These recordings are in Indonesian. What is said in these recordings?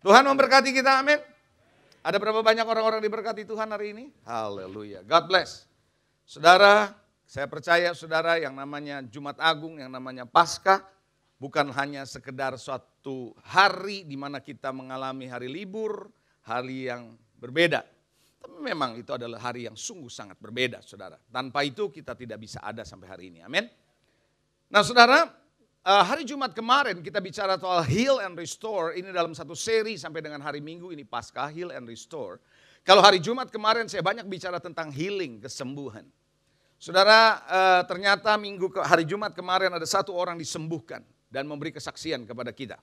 Tuhan memberkati kita, amin. Ada berapa banyak orang-orang diberkati Tuhan hari ini? Haleluya. God bless. Saudara, saya percaya saudara yang namanya Jumat Agung, yang namanya Paskah, bukan hanya sekedar suatu hari di mana kita mengalami hari libur, hari yang berbeda. Tapi memang itu adalah hari yang sungguh sangat berbeda, saudara. Tanpa itu kita tidak bisa ada sampai hari ini, amin. Nah saudara, hari Jumat kemarin kita bicara soal heal and restore. Ini dalam satu seri sampai dengan hari Minggu ini Paskah, heal and restore. Kalau hari Jumat kemarin saya banyak bicara tentang healing, kesembuhan. Saudara, ternyata hari Jumat kemarin ada satu orang disembuhkan dan memberi kesaksian kepada kita.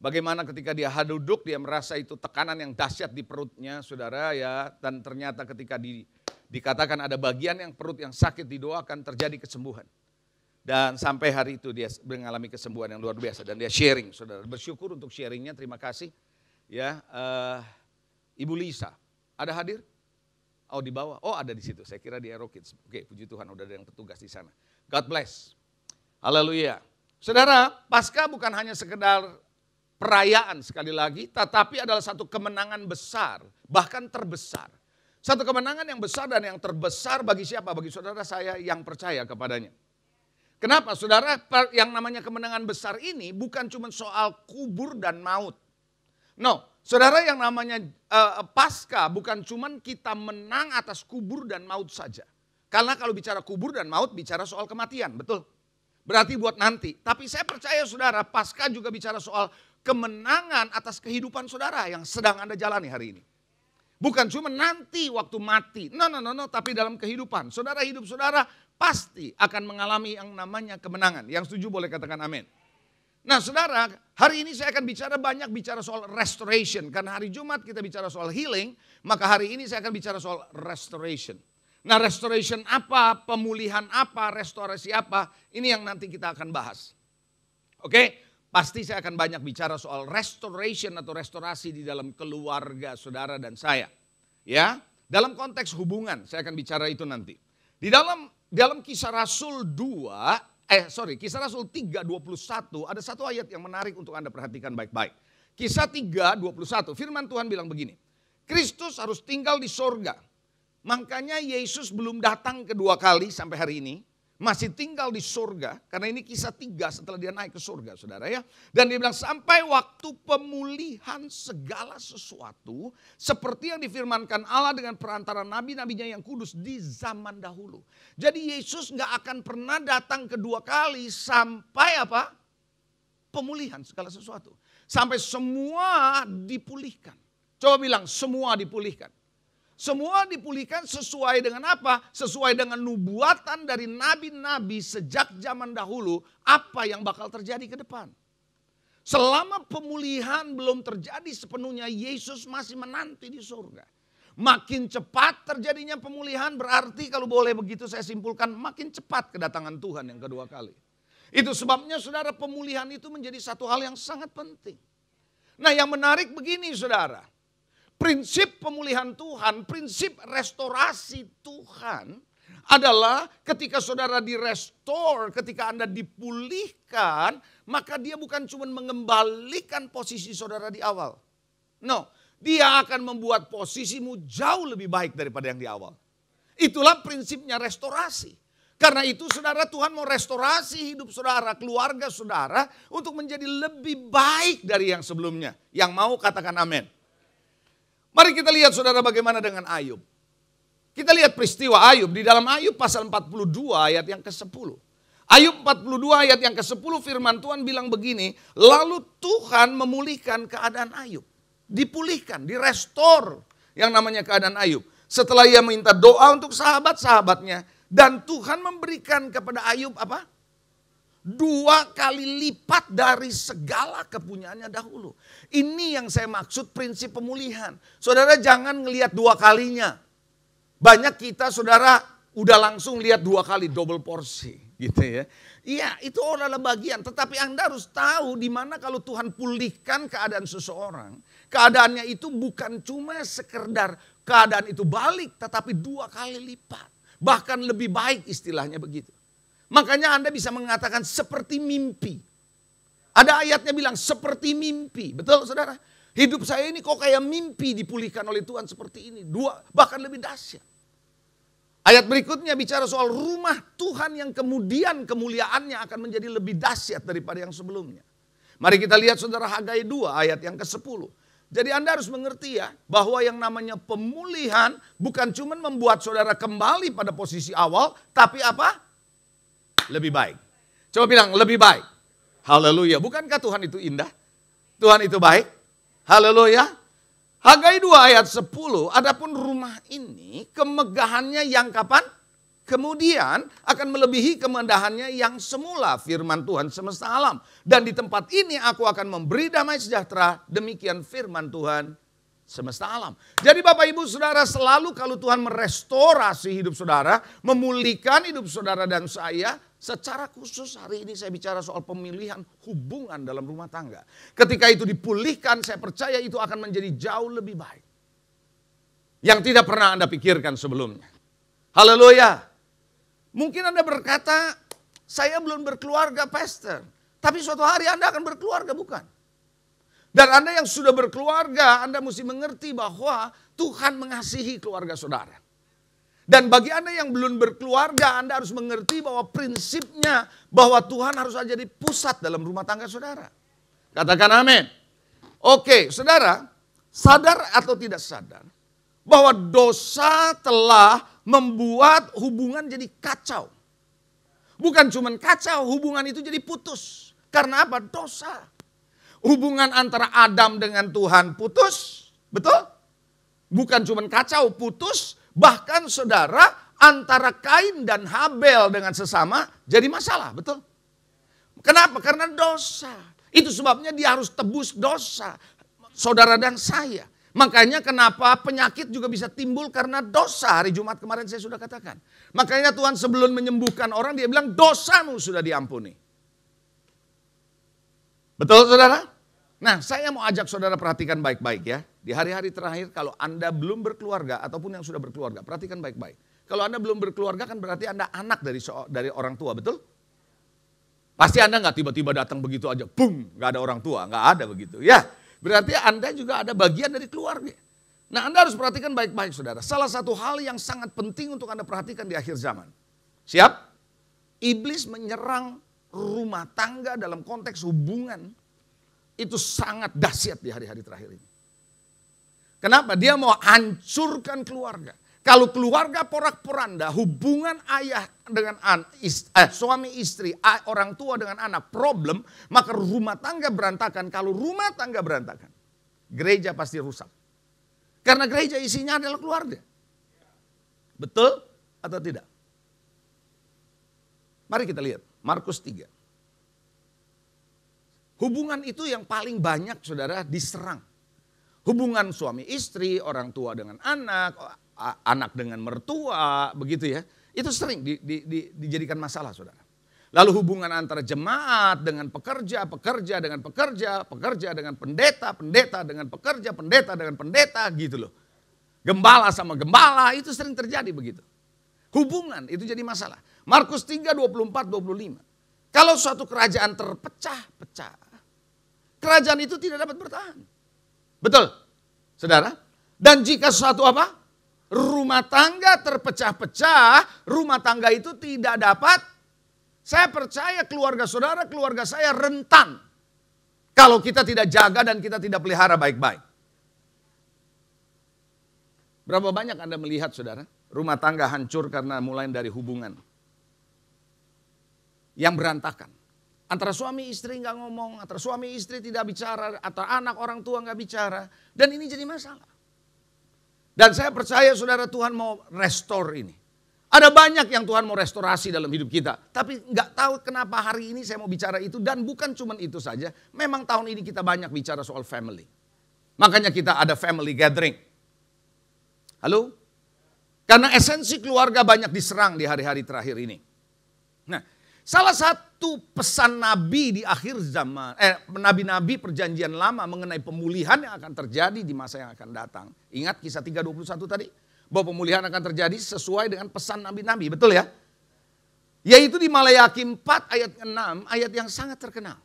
Bagaimana ketika dia duduk, dia merasa itu tekanan yang dahsyat di perutnya, saudara ya. Dan ternyata ketika dikatakan ada bagian yang perut yang sakit, didoakan terjadi kesembuhan. Dan sampai hari itu dia mengalami kesembuhan yang luar biasa. Dan dia sharing, saudara. Bersyukur untuk sharingnya, terima kasih. Ya, Ibu Lisa, ada hadir? Oh di bawah, oh ada di situ. Saya kira di Aero Kids. Oke, puji Tuhan udah ada yang petugas di sana. God bless. Haleluya. Saudara, Paskah bukan hanya sekedar perayaan sekali lagi, tetapi adalah satu kemenangan besar, bahkan terbesar. Satu kemenangan yang besar dan yang terbesar bagi siapa? Bagi saudara saya yang percaya kepadanya. Kenapa? Saudara, yang namanya kemenangan besar ini bukan cuma soal kubur dan maut. No, saudara, yang namanya Paskah bukan cuma kita menang atas kubur dan maut saja. Karena kalau bicara kubur dan maut bicara soal kematian, betul? Berarti buat nanti. Tapi saya percaya saudara, Paskah juga bicara soal kemenangan atas kehidupan saudara yang sedang Anda jalani hari ini. Bukan cuma nanti waktu mati. No, tapi dalam kehidupan. Saudara, hidup saudara pasti akan mengalami yang namanya kemenangan. Yang setuju boleh katakan amin. Nah saudara, hari ini saya akan banyak bicara soal restoration. Karena hari Jumat kita bicara soal healing, maka hari ini saya akan bicara soal restoration. Nah restoration apa, pemulihan apa, restorasi apa, ini yang nanti kita akan bahas. Oke? Pasti saya akan banyak bicara soal restoration atau restorasi di dalam keluarga saudara dan saya. Ya, dalam konteks hubungan saya akan bicara itu nanti. Di dalam Kisah Rasul 3:21 ada satu ayat yang menarik untuk Anda perhatikan baik-baik. Kisah 3:21 firman Tuhan bilang begini. Kristus harus tinggal di sorga. Makanya Yesus belum datang kedua kali sampai hari ini. Masih tinggal di surga, karena ini kisah 3 setelah dia naik ke surga, saudara ya. Dan dia bilang sampai waktu pemulihan segala sesuatu, seperti yang difirmankan Allah dengan perantara nabi-nabinya yang kudus di zaman dahulu. Jadi Yesus gak akan pernah datang kedua kali sampai apa? Pemulihan segala sesuatu. Sampai semua dipulihkan. Coba bilang semua dipulihkan. Semua dipulihkan sesuai dengan apa? Sesuai dengan nubuatan dari nabi-nabi sejak zaman dahulu. Apa yang bakal terjadi ke depan. Selama pemulihan belum terjadi sepenuhnya, Yesus masih menanti di surga. Makin cepat terjadinya pemulihan berarti kalau boleh begitu saya simpulkan makin cepat kedatangan Tuhan yang kedua kali. Itu sebabnya saudara pemulihan itu menjadi satu hal yang sangat penting. Nah yang menarik begini saudara. Prinsip pemulihan Tuhan, prinsip restorasi Tuhan adalah ketika saudara direstore, ketika Anda dipulihkan, maka dia bukan cuma mengembalikan posisi saudara di awal. No, dia akan membuat posisimu jauh lebih baik daripada yang di awal. Itulah prinsipnya restorasi. Karena itu saudara, Tuhan mau restorasi hidup saudara, keluarga saudara untuk menjadi lebih baik dari yang sebelumnya. Yang mau katakan amin. Mari kita lihat saudara bagaimana dengan Ayub. Kita lihat peristiwa Ayub di dalam Ayub pasal 42 ayat yang ke-10. Ayub 42 ayat yang ke-10 firman Tuhan bilang begini. Lalu Tuhan memulihkan keadaan Ayub. Dipulihkan, direstor yang namanya keadaan Ayub. Setelah ia minta doa untuk sahabat-sahabatnya. Dan Tuhan memberikan kepada Ayub apa? 2 kali lipat dari segala kepunyaannya dahulu. Ini yang saya maksud prinsip pemulihan. Saudara jangan ngelihat 2 kalinya. Banyak kita saudara udah langsung lihat 2 kali double porsi gitu ya. Iya itu adalah bagian. Tetapi Anda harus tahu di mana kalau Tuhan pulihkan keadaan seseorang. Keadaannya itu bukan cuma sekedar keadaan itu balik. Tetapi 2 kali lipat. Bahkan lebih baik istilahnya begitu. Makanya Anda bisa mengatakan seperti mimpi. Ada ayatnya bilang seperti mimpi. Betul saudara? Hidup saya ini kok kayak mimpi dipulihkan oleh Tuhan seperti ini. Bahkan lebih dahsyat. Ayat berikutnya bicara soal rumah Tuhan yang kemudian kemuliaannya akan menjadi lebih dahsyat daripada yang sebelumnya. Mari kita lihat saudara Hagai 2 ayat yang ke-10. Jadi Anda harus mengerti ya bahwa yang namanya pemulihan bukan cuma membuat saudara kembali pada posisi awal. Tapi apa? Lebih baik. Coba bilang lebih baik. Haleluya. Bukankah Tuhan itu indah? Tuhan itu baik. Haleluya. Hagai 2 ayat 10, adapun rumah ini kemegahannya yang kapan? Kemudian akan melebihi kemegahannya yang semula, firman Tuhan semesta alam. Dan di tempat ini aku akan memberi damai sejahtera, demikian firman Tuhan semesta alam. Jadi Bapak Ibu Saudara, selalu kalau Tuhan merestorasi hidup saudara, memulihkan hidup saudara dan saya, secara khusus hari ini saya bicara soal pemilihan hubungan dalam rumah tangga. Ketika itu dipulihkan, saya percaya itu akan menjadi jauh lebih baik. Yang tidak pernah Anda pikirkan sebelumnya. Haleluya. Mungkin Anda berkata, saya belum berkeluarga pastor. Tapi suatu hari Anda akan berkeluarga, bukan? Dan Anda yang sudah berkeluarga, Anda mesti mengerti bahwa Tuhan mengasihi keluarga saudara. Dan bagi Anda yang belum berkeluarga, Anda harus mengerti bahwa prinsipnya bahwa Tuhan harus jadi pusat dalam rumah tangga saudara. Katakan amin. Oke, saudara, sadar atau tidak sadar bahwa dosa telah membuat hubungan jadi kacau. Bukan cuma kacau, hubungan itu jadi putus. Karena apa? Dosa. Hubungan antara Adam dengan Tuhan putus, betul? Bukan cuma kacau, putus. Bahkan saudara, antara Kain dan Habel dengan sesama jadi masalah, betul? Kenapa? Karena dosa. Itu sebabnya dia harus tebus dosa, saudara dan saya. Makanya kenapa penyakit juga bisa timbul karena dosa. Hari Jumat kemarin saya sudah katakan. Makanya Tuhan sebelum menyembuhkan orang, dia bilang dosamu sudah diampuni. Betul saudara? Nah, saya mau ajak saudara perhatikan baik-baik ya. Di hari-hari terakhir kalau Anda belum berkeluarga ataupun yang sudah berkeluarga, perhatikan baik-baik. Kalau Anda belum berkeluarga kan berarti Anda anak dari orang tua, betul? Pasti Anda nggak tiba-tiba datang begitu aja, boom, nggak ada orang tua, nggak ada begitu. Ya, berarti Anda juga ada bagian dari keluarga. Nah, Anda harus perhatikan baik-baik saudara. Salah satu hal yang sangat penting untuk Anda perhatikan di akhir zaman. Siap? Iblis menyerang rumah tangga dalam konteks hubungan. Itu sangat dahsyat di hari-hari terakhir ini. Kenapa? Dia mau hancurkan keluarga. Kalau keluarga porak-poranda, hubungan ayah dengan suami istri, orang tua dengan anak problem, maka rumah tangga berantakan. Kalau rumah tangga berantakan, gereja pasti rusak. Karena gereja isinya adalah keluarga. Betul atau tidak? Mari kita lihat Markus 3. Hubungan itu yang paling banyak saudara diserang. Hubungan suami istri, orang tua dengan anak, anak dengan mertua, begitu ya. Itu sering dijadikan masalah saudara. Lalu hubungan antara jemaat dengan pekerja, pekerja dengan pekerja, pekerja dengan pendeta, pendeta dengan pekerja, pendeta dengan pendeta gitu loh. Gembala sama gembala itu sering terjadi begitu. Hubungan itu jadi masalah. Markus 3, 24, 25. Kalau suatu kerajaan terpecah-pecah, kerajaan itu tidak dapat bertahan. Betul, saudara? Dan jika suatu apa? Rumah tangga terpecah-pecah, rumah tangga itu tidak dapat. Saya percaya keluarga saudara, keluarga saya rentan. Kalau kita tidak jaga dan kita tidak pelihara baik-baik. Berapa banyak Anda melihat saudara, rumah tangga hancur karena mulai dari hubungan yang berantakan. Antara suami istri nggak ngomong, antara suami istri tidak bicara, atau anak orang tua nggak bicara. Dan ini jadi masalah. Dan saya percaya saudara Tuhan mau restore ini. Ada banyak yang Tuhan mau restorasi dalam hidup kita. Tapi nggak tahu kenapa hari ini saya mau bicara itu. Dan bukan cuma itu saja. Memang tahun ini kita banyak bicara soal family. Makanya kita ada family gathering. Halo? Karena esensi keluarga banyak diserang di hari-hari terakhir ini. Nah, salah satu pesan Nabi di akhir zaman, Nabi-Nabi perjanjian lama mengenai pemulihan yang akan terjadi di masa yang akan datang. Ingat kisah 3:21 tadi? Bahwa pemulihan akan terjadi sesuai dengan pesan Nabi-Nabi, betul ya? Yaitu di Maleakhi 4 ayat 6, ayat yang sangat terkenal.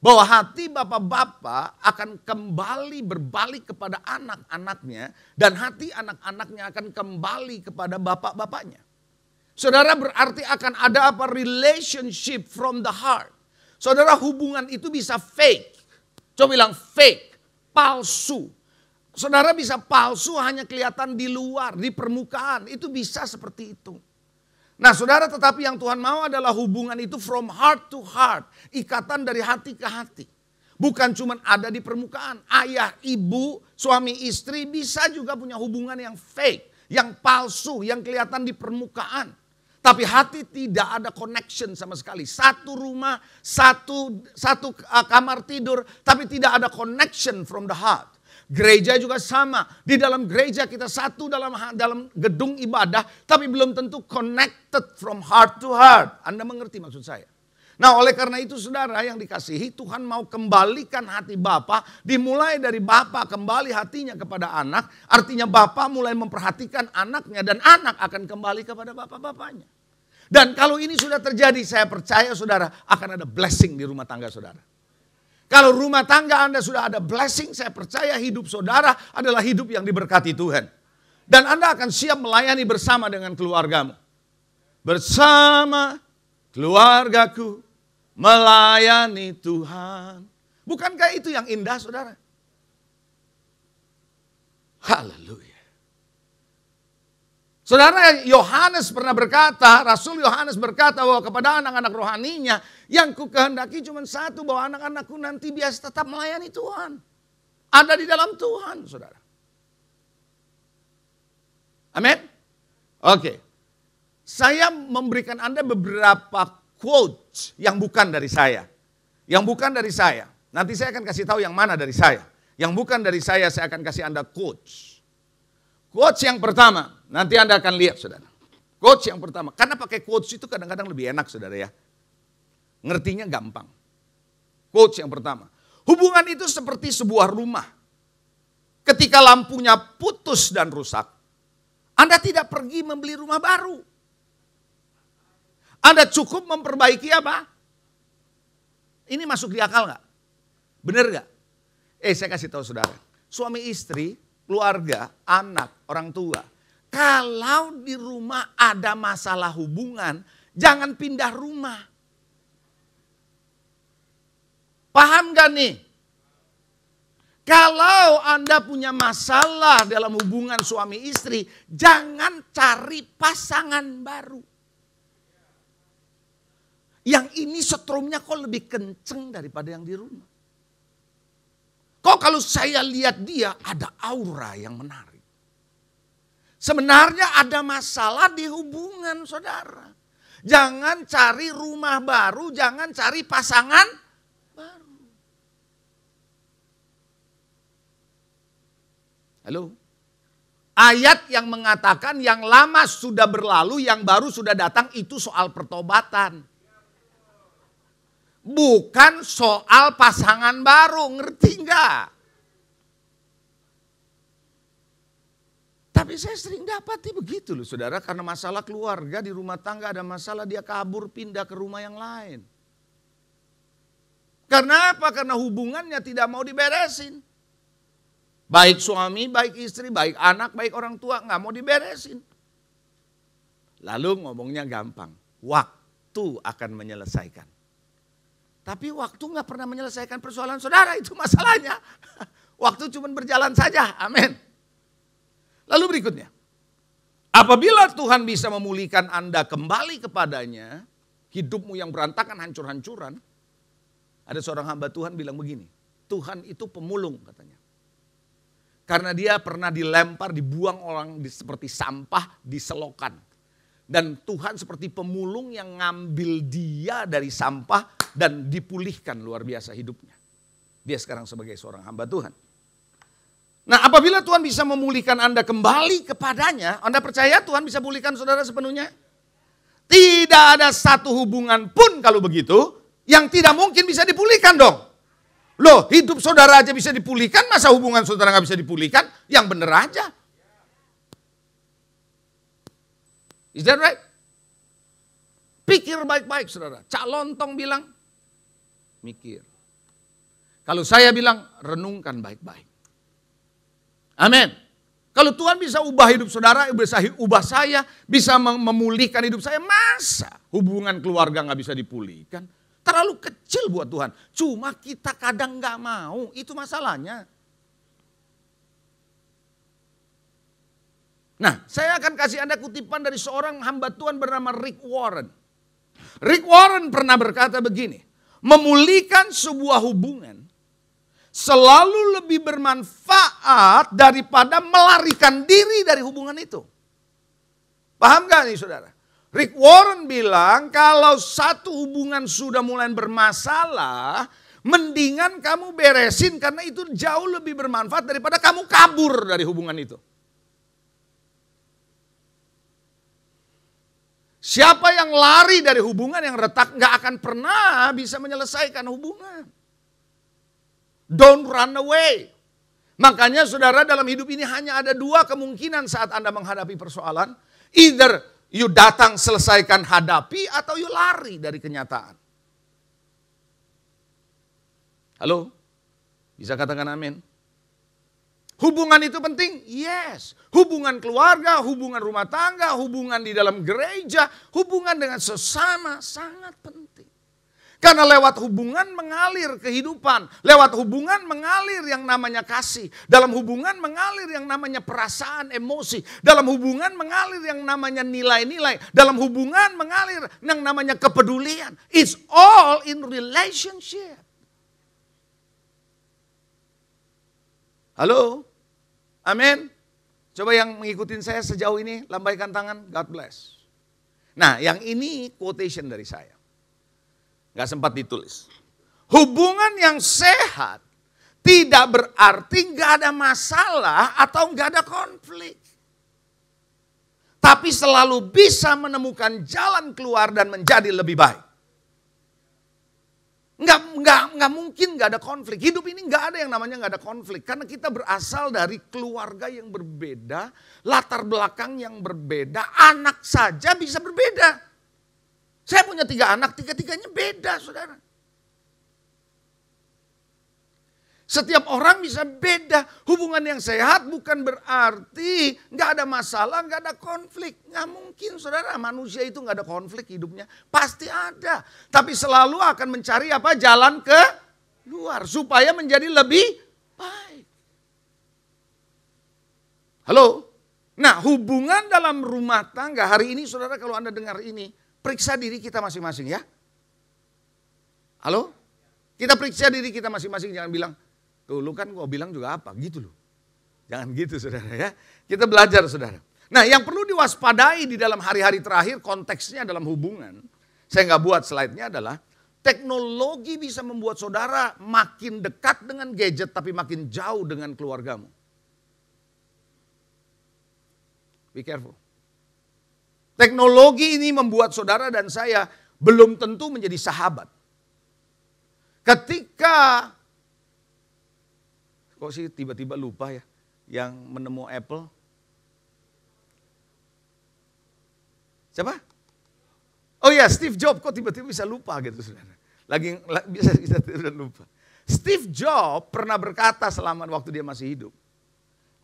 bahwa hati bapak-bapak akan kembali berbalik kepada anak-anaknya dan hati anak-anaknya akan kembali kepada bapak-bapaknya. Saudara, berarti akan ada apa? Relationship from the heart. Saudara, hubungan itu bisa fake. Coba bilang fake, palsu. Saudara bisa palsu hanya kelihatan di luar, di permukaan. Itu bisa seperti itu. Nah saudara, tetapi yang Tuhan mau adalah hubungan itu from heart to heart. Ikatan dari hati ke hati. Bukan cuma ada di permukaan. Ayah, ibu, suami, istri bisa juga punya hubungan yang fake. Yang palsu, yang kelihatan di permukaan. Tapi hati tidak ada connection sama sekali. Satu rumah, satu kamar tidur, tapi tidak ada connection from the heart. Gereja juga sama. Di dalam gereja kita satu dalam gedung ibadah, tapi belum tentu connected from heart to heart. Anda mengerti maksud saya? Nah oleh karena itu saudara yang dikasihi, Tuhan mau kembalikan hati Bapa. Dimulai dari Bapa kembali hatinya kepada anak. Artinya Bapa mulai memperhatikan anaknya dan anak akan kembali kepada bapak-bapaknya. Dan kalau ini sudah terjadi, saya percaya saudara akan ada blessing di rumah tangga saudara. Kalau rumah tangga Anda sudah ada blessing, saya percaya hidup saudara adalah hidup yang diberkati Tuhan. Dan Anda akan siap melayani bersama dengan keluargamu. Bersama keluargaku melayani Tuhan. Bukankah itu yang indah saudara? Haleluya. Saudara, Yohanes pernah berkata, Rasul Yohanes berkata bahwa kepada anak-anak rohaninya, yang ku kehendaki cuma satu, bahwa anak-anakku nanti biasa tetap melayani Tuhan. Ada di dalam Tuhan, saudara. Amin? Oke. Saya memberikan Anda beberapa quotes yang bukan dari saya. Yang bukan dari saya. Nanti saya akan kasih tahu yang mana dari saya. Yang bukan dari saya akan kasih Anda quotes. Quotes yang pertama, nanti Anda akan lihat saudara. Quotes yang pertama, karena pakai quotes itu kadang-kadang lebih enak saudara ya. Ngertinya gampang. Quotes yang pertama, hubungan itu seperti sebuah rumah. Ketika lampunya putus dan rusak, Anda tidak pergi membeli rumah baru. Anda cukup memperbaiki apa? Ini masuk di akal nggak? Bener nggak? Saya kasih tahu saudara, suami istri, keluarga, anak, orang tua. Kalau di rumah ada masalah hubungan, jangan pindah rumah. Paham gak nih? Kalau Anda punya masalah dalam hubungan suami istri, jangan cari pasangan baru. Yang ini setrumnya kok lebih kenceng daripada yang di rumah. Kok kalau saya lihat dia ada aura yang menarik. Sebenarnya ada masalah di hubungan saudara. Jangan cari rumah baru, jangan cari pasangan baru. Halo? Ayat yang mengatakan yang lama sudah berlalu, yang baru sudah datang, itu soal pertobatan. Bukan soal pasangan baru, ngerti enggak? Tapi saya sering dapati begitu loh saudara, karena masalah keluarga di rumah tangga ada masalah, dia kabur pindah ke rumah yang lain. Karena apa? Karena hubungannya tidak mau diberesin. Baik suami, baik istri, baik anak, baik orang tua nggak mau diberesin. Lalu ngomongnya gampang, waktu akan menyelesaikan. Tapi waktu nggak pernah menyelesaikan persoalan saudara, itu masalahnya. Waktu cuma berjalan saja, amin. Lalu berikutnya, apabila Tuhan bisa memulihkan Anda kembali kepadanya, hidupmu yang berantakan hancur-hancuran, ada seorang hamba Tuhan bilang begini, Tuhan itu pemulung katanya. Karena dia pernah dilempar, dibuang orang seperti sampah di selokan. Dan Tuhan seperti pemulung yang ngambil dia dari sampah dan dipulihkan luar biasa hidupnya. Dia sekarang sebagai seorang hamba Tuhan. Nah apabila Tuhan bisa memulihkan Anda kembali kepadanya, Anda percaya Tuhan bisa pulihkan saudara sepenuhnya? Tidak ada satu hubungan pun kalau begitu yang tidak mungkin bisa dipulihkan dong. Loh hidup saudara aja bisa dipulihkan, masa hubungan saudara gak bisa dipulihkan? Yang bener aja. Is that right? Pikir baik-baik saudara. Cak Lontong bilang, mikir. Kalau saya bilang, renungkan baik-baik. Amin. Kalau Tuhan bisa ubah hidup saudara, bisa ubah saya, bisa memulihkan hidup saya, masa hubungan keluarga gak bisa dipulihkan? Terlalu kecil buat Tuhan. Cuma kita kadang gak mau, itu masalahnya. Nah, saya akan kasih Anda kutipan dari seorang hamba Tuhan bernama Rick Warren. Rick Warren pernah berkata begini, memulihkan sebuah hubungan selalu lebih bermanfaat daripada melarikan diri dari hubungan itu. Paham gak nih saudara? Rick Warren bilang kalau satu hubungan sudah mulai bermasalah, mendingan kamu beresin karena itu jauh lebih bermanfaat daripada kamu kabur dari hubungan itu. Siapa yang lari dari hubungan yang retak gak akan pernah bisa menyelesaikan hubungan. Don't run away. Makanya saudara dalam hidup ini hanya ada dua kemungkinan saat Anda menghadapi persoalan. Either you datang selesaikan hadapi atau you lari dari kenyataan. Halo? Bisa katakan amin? Hubungan itu penting? Yes. Hubungan keluarga, hubungan rumah tangga, hubungan di dalam gereja, hubungan dengan sesama sangat penting. Karena lewat hubungan mengalir kehidupan. Lewat hubungan mengalir yang namanya kasih. Dalam hubungan mengalir yang namanya perasaan, emosi. Dalam hubungan mengalir yang namanya nilai-nilai. Dalam hubungan mengalir yang namanya kepedulian. It's all in relationship. Halo? Amin? Coba yang mengikutin saya sejauh ini, lambaikan tangan, God bless. Nah, yang ini quotation dari saya. Gak sempat ditulis. Hubungan yang sehat tidak berarti gak ada masalah atau gak ada konflik. Tapi selalu bisa menemukan jalan keluar dan menjadi lebih baik. Nggak mungkin gak ada konflik. Hidup ini gak ada yang namanya gak ada konflik. Karena kita berasal dari keluarga yang berbeda, latar belakang yang berbeda, anak saja bisa berbeda. Saya punya 3 anak, tiga-tiganya beda saudara. Setiap orang bisa beda. Hubungan yang sehat bukan berarti gak ada masalah, gak ada konflik. Gak mungkin saudara, manusia itu gak ada konflik hidupnya. Pasti ada. Tapi selalu akan mencari apa? Jalan ke luar. Supaya menjadi lebih baik. Halo? Nah, hubungan dalam rumah tangga hari ini saudara kalau Anda dengar ini. Periksa diri kita masing-masing ya. Halo? Kita periksa diri kita masing-masing. Jangan bilang, tuh lu kan gua bilang juga apa. Gitu loh. Jangan gitu saudara ya. Kita belajar saudara. Nah yang perlu diwaspadai di dalam hari-hari terakhir konteksnya dalam hubungan. Saya nggak buat slide-nya adalah. Teknologi bisa membuat saudara makin dekat dengan gadget tapi makin jauh dengan keluargamu. Be careful. Teknologi ini membuat saudara dan saya belum tentu menjadi sahabat. Ketika, kok sih tiba-tiba lupa ya, yang menemu Apple. Siapa? Oh ya Steve Jobs, kok tiba-tiba bisa lupa gitu saudara. Bisa lupa. Steve Jobs pernah berkata selama waktu dia masih hidup.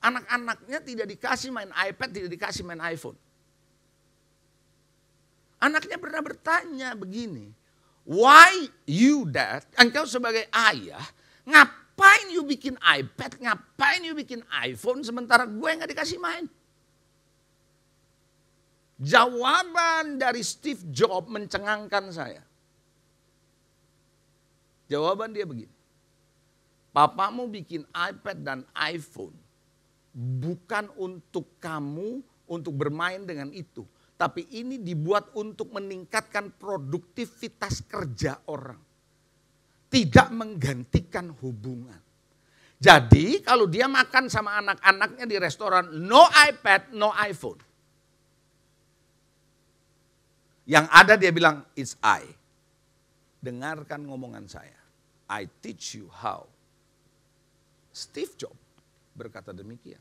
Anak-anaknya tidak dikasih main iPad, tidak dikasih main iPhone. Anaknya pernah bertanya begini, why you dad, engkau sebagai ayah, ngapain you bikin iPad, ngapain you bikin iPhone sementara gue gak dikasih main? Jawaban dari Steve Jobs mencengangkan saya. Jawaban dia begini, papamu bikin iPad dan iPhone bukan untuk kamu untuk bermain dengan itu. Tapi ini dibuat untuk meningkatkan produktivitas kerja orang. Tidak menggantikan hubungan. Jadi kalau dia makan sama anak-anaknya di restoran, no iPad, no iPhone. Yang ada dia bilang, it's I. Dengarkan ngomongan saya. I teach you how. Steve Jobs berkata demikian.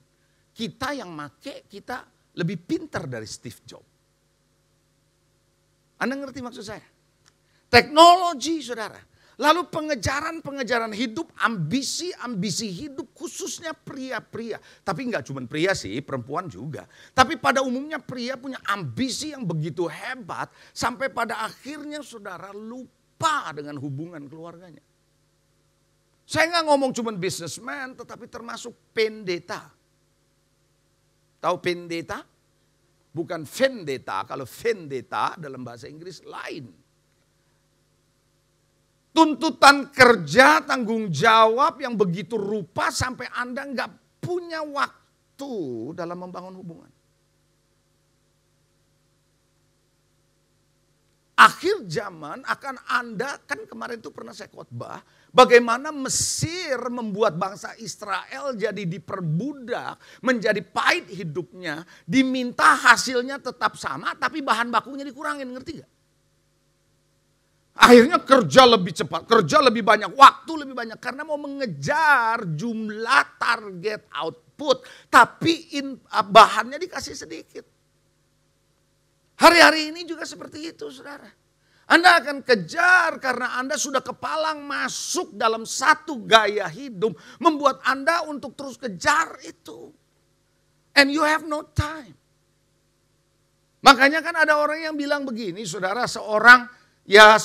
Kita yang make, kita lebih pintar dari Steve Jobs. Anda ngerti maksud saya? Teknologi saudara Lalu pengejaran hidup, ambisi hidup khususnya pria-pria. Tapi nggak cuma pria sih, perempuan juga. Tapi pada umumnya pria punya ambisi yang begitu hebat. Sampai pada akhirnya saudara lupa dengan hubungan keluarganya. Saya nggak ngomong cuma businessman, tetapi termasuk pendeta. Tahu pendeta? Bukan vendetta, kalau vendetta dalam bahasa Inggris lain. Tuntutan kerja, tanggung jawab yang begitu rupa sampai Anda nggak punya waktu dalam membangun hubungan. Akhir zaman akan Anda, kan kemarin itu pernah saya khotbah, bagaimana Mesir membuat bangsa Israel jadi diperbudak, menjadi pahit hidupnya, diminta hasilnya tetap sama tapi bahan bakunya dikurangin, ngerti gak? Akhirnya kerja lebih cepat, kerja lebih banyak, waktu lebih banyak. Karena mau mengejar jumlah target output. Tapi bahannya dikasih sedikit. Hari-hari ini juga seperti itu saudara. Anda akan kejar karena Anda sudah kepalang masuk dalam satu gaya hidup. Membuat Anda untuk terus kejar itu. And you have no time. Makanya kan ada orang yang bilang begini saudara, seorang ya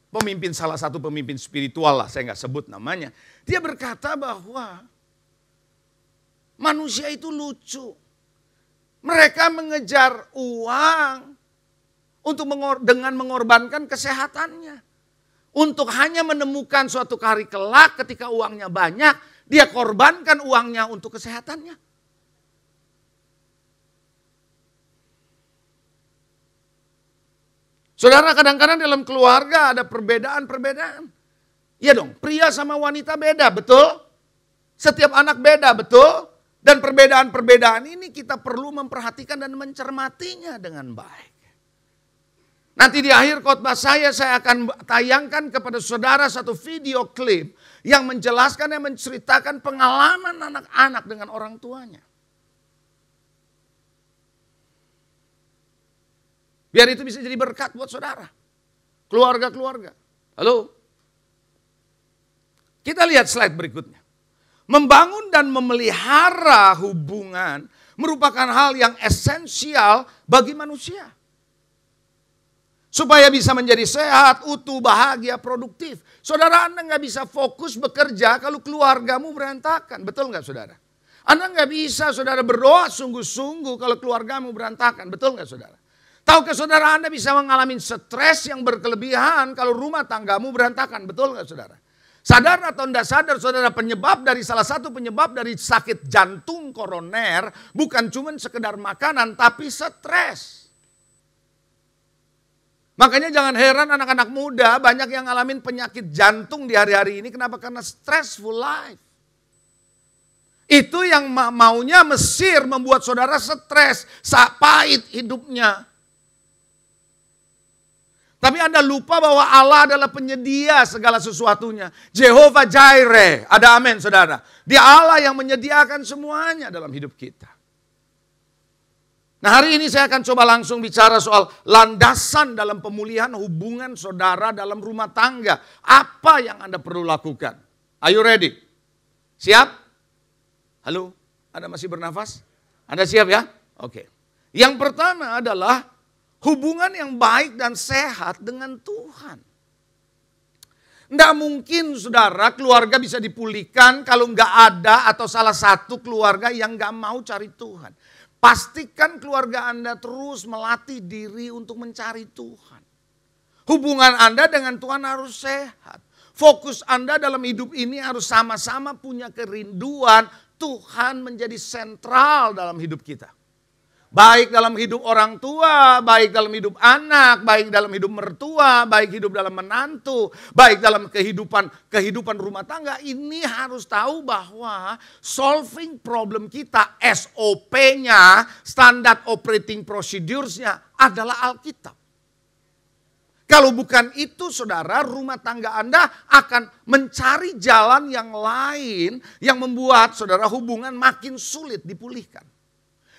pemimpin, salah satu pemimpin spiritual lah, saya nggak sebut namanya. Dia berkata bahwa manusia itu lucu. Mereka mengejar uang dengan mengorbankan kesehatannya. Untuk hanya menemukan suatu hari kelak ketika uangnya banyak, dia korbankan uangnya untuk kesehatannya. Saudara, kadang-kadang dalam keluarga ada perbedaan-perbedaan. Iya dong, pria sama wanita beda, betul? Setiap anak beda, betul? Dan perbedaan-perbedaan ini kita perlu memperhatikan dan mencermatinya dengan baik. Nanti di akhir khotbah saya akan tayangkan kepada saudara satu video klip yang menjelaskan dan menceritakan pengalaman anak-anak dengan orang tuanya. Biar itu bisa jadi berkat buat saudara. Keluarga-keluarga. Halo? Kita lihat slide berikutnya. Membangun dan memelihara hubungan merupakan hal yang esensial bagi manusia. Supaya bisa menjadi sehat, utuh, bahagia, produktif. Saudara, Anda nggak bisa fokus bekerja kalau keluargamu berantakan. Betul nggak saudara? Anda nggak bisa saudara berdoa sungguh-sungguh kalau keluargamu berantakan. Betul nggak saudara? Tahukah saudara Anda bisa mengalami stres yang berkelebihan kalau rumah tanggamu berantakan? Betul nggak saudara? Sadar atau tidak sadar saudara, salah satu penyebab dari sakit jantung koroner bukan cuma sekedar makanan tapi stres. Makanya jangan heran anak-anak muda banyak yang ngalamin penyakit jantung di hari-hari ini. Kenapa? Karena stressful life. Itu yang maunya Mesir membuat saudara stres, pahit hidupnya. Tapi Anda lupa bahwa Allah adalah penyedia segala sesuatunya. Jehovah Jireh, ada amin saudara. Dia Allah yang menyediakan semuanya dalam hidup kita. Nah hari ini saya akan coba langsung bicara soal landasan dalam pemulihan hubungan saudara dalam rumah tangga. Apa yang Anda perlu lakukan? Are you ready? Siap? Halo? Anda masih bernafas? Anda siap ya? Oke. Yang pertama adalah hubungan yang baik dan sehat dengan Tuhan. Tidak mungkin saudara keluarga bisa dipulihkan kalau nggak ada atau salah satu keluarga yang nggak mau cari Tuhan. Pastikan keluarga Anda terus melatih diri untuk mencari Tuhan. Hubungan Anda dengan Tuhan harus sehat. Fokus Anda dalam hidup ini harus sama-sama punya kerinduan Tuhan menjadi sentral dalam hidup kita. Baik dalam hidup orang tua, baik dalam hidup anak, baik dalam hidup mertua, baik hidup dalam menantu, baik dalam kehidupan rumah tangga. Ini harus tahu bahwa solving problem kita, SOP-nya, standard operating procedures-nya adalah Alkitab. Kalau bukan itu saudara, rumah tangga Anda akan mencari jalan yang lain yang membuat saudara hubungan makin sulit dipulihkan.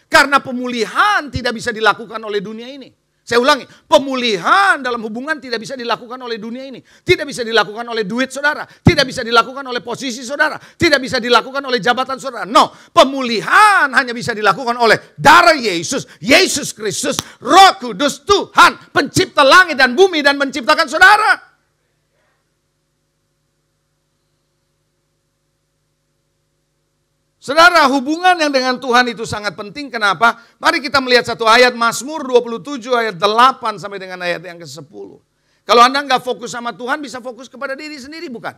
Karena pemulihan tidak bisa dilakukan oleh dunia ini. Saya ulangi, pemulihan dalam hubungan tidak bisa dilakukan oleh dunia ini. Tidak bisa dilakukan oleh duit saudara. Tidak bisa dilakukan oleh posisi saudara. Tidak bisa dilakukan oleh jabatan saudara. No, pemulihan hanya bisa dilakukan oleh darah Yesus, Yesus Kristus, Roh Kudus, Tuhan, pencipta langit dan bumi dan menciptakan saudara. Saudara, hubungan yang dengan Tuhan itu sangat penting. Kenapa? Mari kita melihat satu ayat Mazmur 27 ayat 8 sampai dengan ayat yang ke-10. Kalau Anda nggak fokus sama Tuhan, bisa fokus kepada diri sendiri, bukan?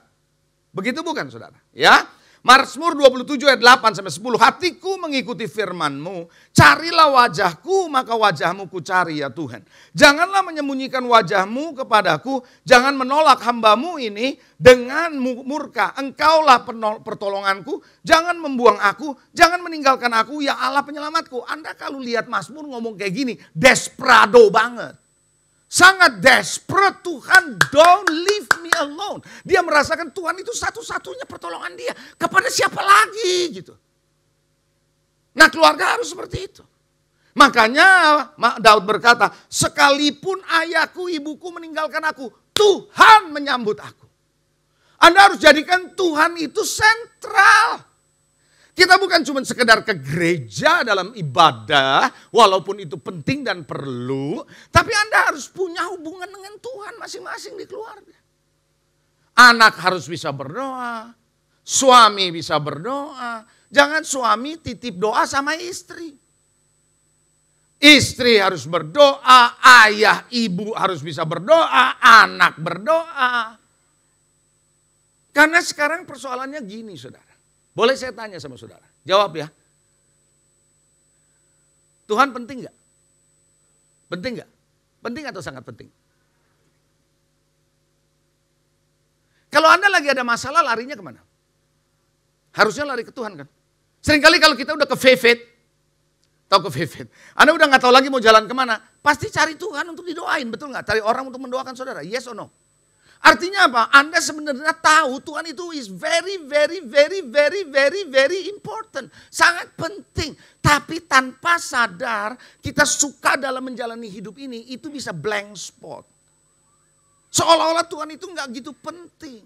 Begitu bukan, saudara? Ya, Mazmur 27 ayat 8 sampai 10. Hatiku mengikuti firman-Mu, carilah wajah-Ku, maka wajah-Mu ku cari ya Tuhan. Janganlah menyembunyikan wajah-Mu kepadaku, jangan menolak hamba-Mu ini dengan murka. Engkaulah pertolonganku, jangan membuang aku, jangan meninggalkan aku, ya Allah penyelamatku. Anda kalau lihat Mazmur ngomong kayak gini, desperado banget. Sangat desperate, Tuhan don't leave me alone. Dia merasakan Tuhan itu satu-satunya pertolongan dia. Kepada siapa lagi gitu. Nah keluarga harus seperti itu. Makanya Daud berkata, sekalipun ayahku ibuku meninggalkan aku, Tuhan menyambut aku. Anda harus jadikan Tuhan itu sentral. Kita bukan cuma sekedar ke gereja dalam ibadah, walaupun itu penting dan perlu, tapi Anda harus punya hubungan dengan Tuhan masing-masing di keluarga. Anak harus bisa berdoa, suami bisa berdoa, jangan suami titip doa sama istri. Istri harus berdoa, ayah, ibu harus bisa berdoa, anak berdoa. Karena sekarang persoalannya gini, saudara. Boleh saya tanya sama saudara? Jawab ya. Tuhan penting gak? Penting gak? Penting atau sangat penting? Kalau Anda lagi ada masalah, larinya kemana? Harusnya lari ke Tuhan kan? Seringkali kalau kita udah ke Vevit, tahu ke Vevit, Anda udah gak tahu lagi mau jalan kemana, pasti cari Tuhan untuk didoain, betul gak? Cari orang untuk mendoakan saudara, yes or no? Artinya apa? Anda sebenarnya tahu Tuhan itu is very important. Sangat penting. Tapi tanpa sadar kita suka dalam menjalani hidup ini itu bisa blank spot. Seolah-olah Tuhan itu nggak gitu penting.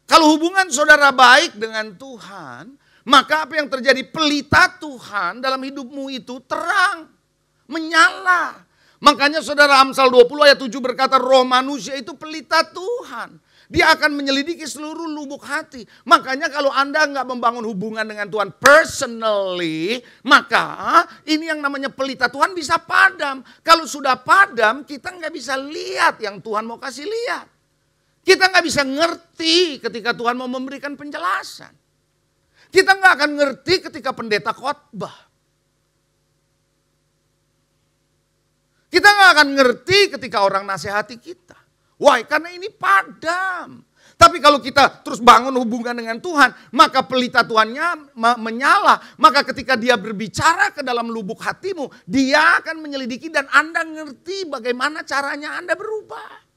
Kalau hubungan saudara baik dengan Tuhan, maka apa yang terjadi? Pelita Tuhan dalam hidupmu itu terang, menyala. Makanya saudara Amsal 20 ayat 7 berkata roh manusia itu pelita Tuhan. Dia akan menyelidiki seluruh lubuk hati. Makanya kalau Anda nggak membangun hubungan dengan Tuhan personally, maka ini yang namanya pelita Tuhan bisa padam. Kalau sudah padam, kita nggak bisa lihat yang Tuhan mau kasih lihat. Kita nggak bisa ngerti ketika Tuhan mau memberikan penjelasan. Kita nggak akan ngerti ketika pendeta khotbah. Kita nggak akan ngerti ketika orang nasihati kita. Why? Karena ini padam. Tapi kalau kita terus bangun hubungan dengan Tuhan, maka pelita Tuhannya menyala. Maka ketika dia berbicara ke dalam lubuk hatimu, dia akan menyelidiki dan Anda ngerti bagaimana caranya Anda berubah.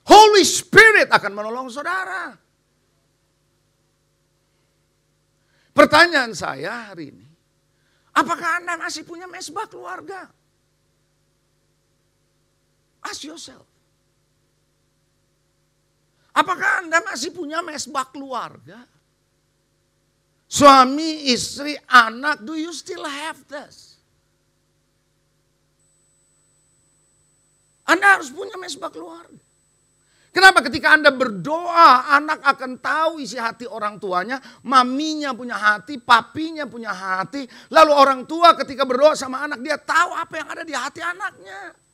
Holy Spirit akan menolong saudara. Pertanyaan saya hari ini, apakah Anda masih punya mesbah keluarga? Ask yourself. Apakah Anda masih punya mesbah keluarga? Suami, istri, anak, do you still have this? Anda harus punya mesbah keluarga. Kenapa ketika Anda berdoa, anak akan tahu isi hati orang tuanya, maminya punya hati, papinya punya hati. Lalu orang tua ketika berdoa sama anak, dia tahu apa yang ada di hati anaknya.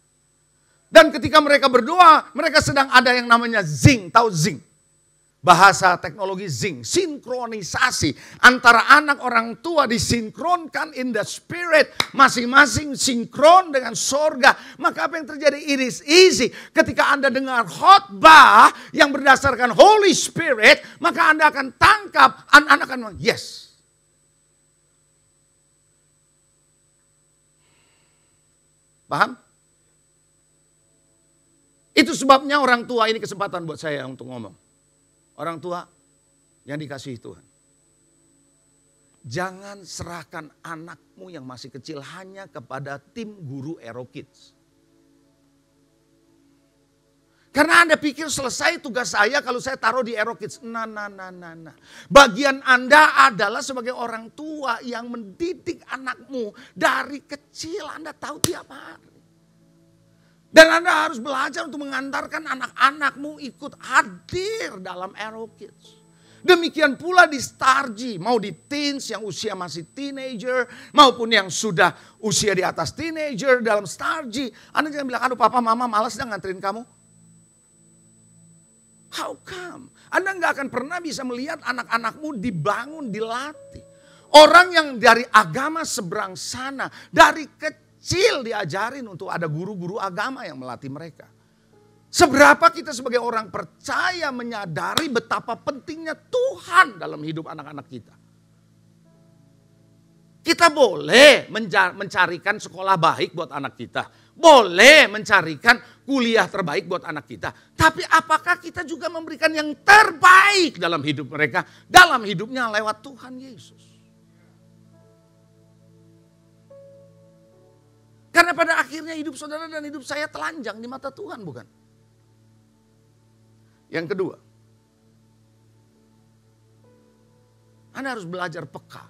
Dan ketika mereka berdoa, mereka sedang ada yang namanya zing. Tahu zing? Bahasa teknologi zing. Sinkronisasi. Antara anak orang tua disinkronkan in the spirit. Masing-masing sinkron dengan sorga. Maka apa yang terjadi? It is easy. Ketika Anda dengar khotbah yang berdasarkan Holy Spirit, maka Anda akan tangkap. Anda akan yes. Paham? Itu sebabnya orang tua, ini kesempatan buat saya untuk ngomong. Orang tua yang dikasihi Tuhan. Jangan serahkan anakmu yang masih kecil hanya kepada tim guru Aero Kids. Karena Anda pikir selesai tugas saya kalau saya taruh di Aero Kids. Nah. Bagian Anda adalah sebagai orang tua yang mendidik anakmu dari kecil. Anda tahu tiap hari. Dan Anda harus belajar untuk mengantarkan anak-anakmu ikut hadir dalam Aero Kids. Demikian pula di Stargy, mau di teens yang usia masih teenager, maupun yang sudah usia di atas teenager dalam Stargy. Anda jangan bilang, aduh papa mama malas dah nganterin kamu. How come? Anda nggak akan pernah bisa melihat anak-anakmu dibangun, dilatih. Orang yang dari agama seberang sana, dari kecil diajarin untuk ada guru-guru agama yang melatih mereka. Seberapa kita sebagai orang percaya menyadari betapa pentingnya Tuhan dalam hidup anak-anak kita. Kita boleh mencarikan sekolah baik buat anak kita. Boleh mencarikan kuliah terbaik buat anak kita. Tapi apakah kita juga memberikan yang terbaik dalam hidup mereka? Dalam hidupnya lewat Tuhan Yesus. Karena pada akhirnya hidup saudara dan hidup saya telanjang di mata Tuhan, bukan? Yang kedua, Anda harus belajar peka.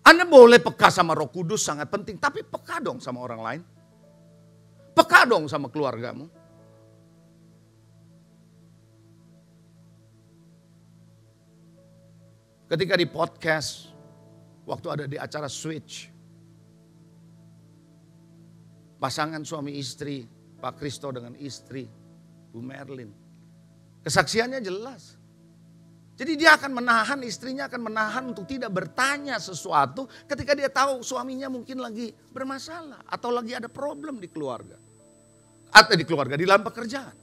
Anda boleh peka sama Roh Kudus sangat penting, tapi peka dong sama orang lain. Peka dong sama keluargamu. Ketika di podcast, waktu ada di acara Switch, pasangan suami istri, Pak Kristo dengan istri, Bu Merlin. Kesaksiannya jelas. Jadi dia akan menahan, istrinya akan menahan untuk tidak bertanya sesuatu ketika dia tahu suaminya mungkin lagi bermasalah. Atau lagi ada problem di keluarga. Atau di keluarga, di dalam pekerjaan.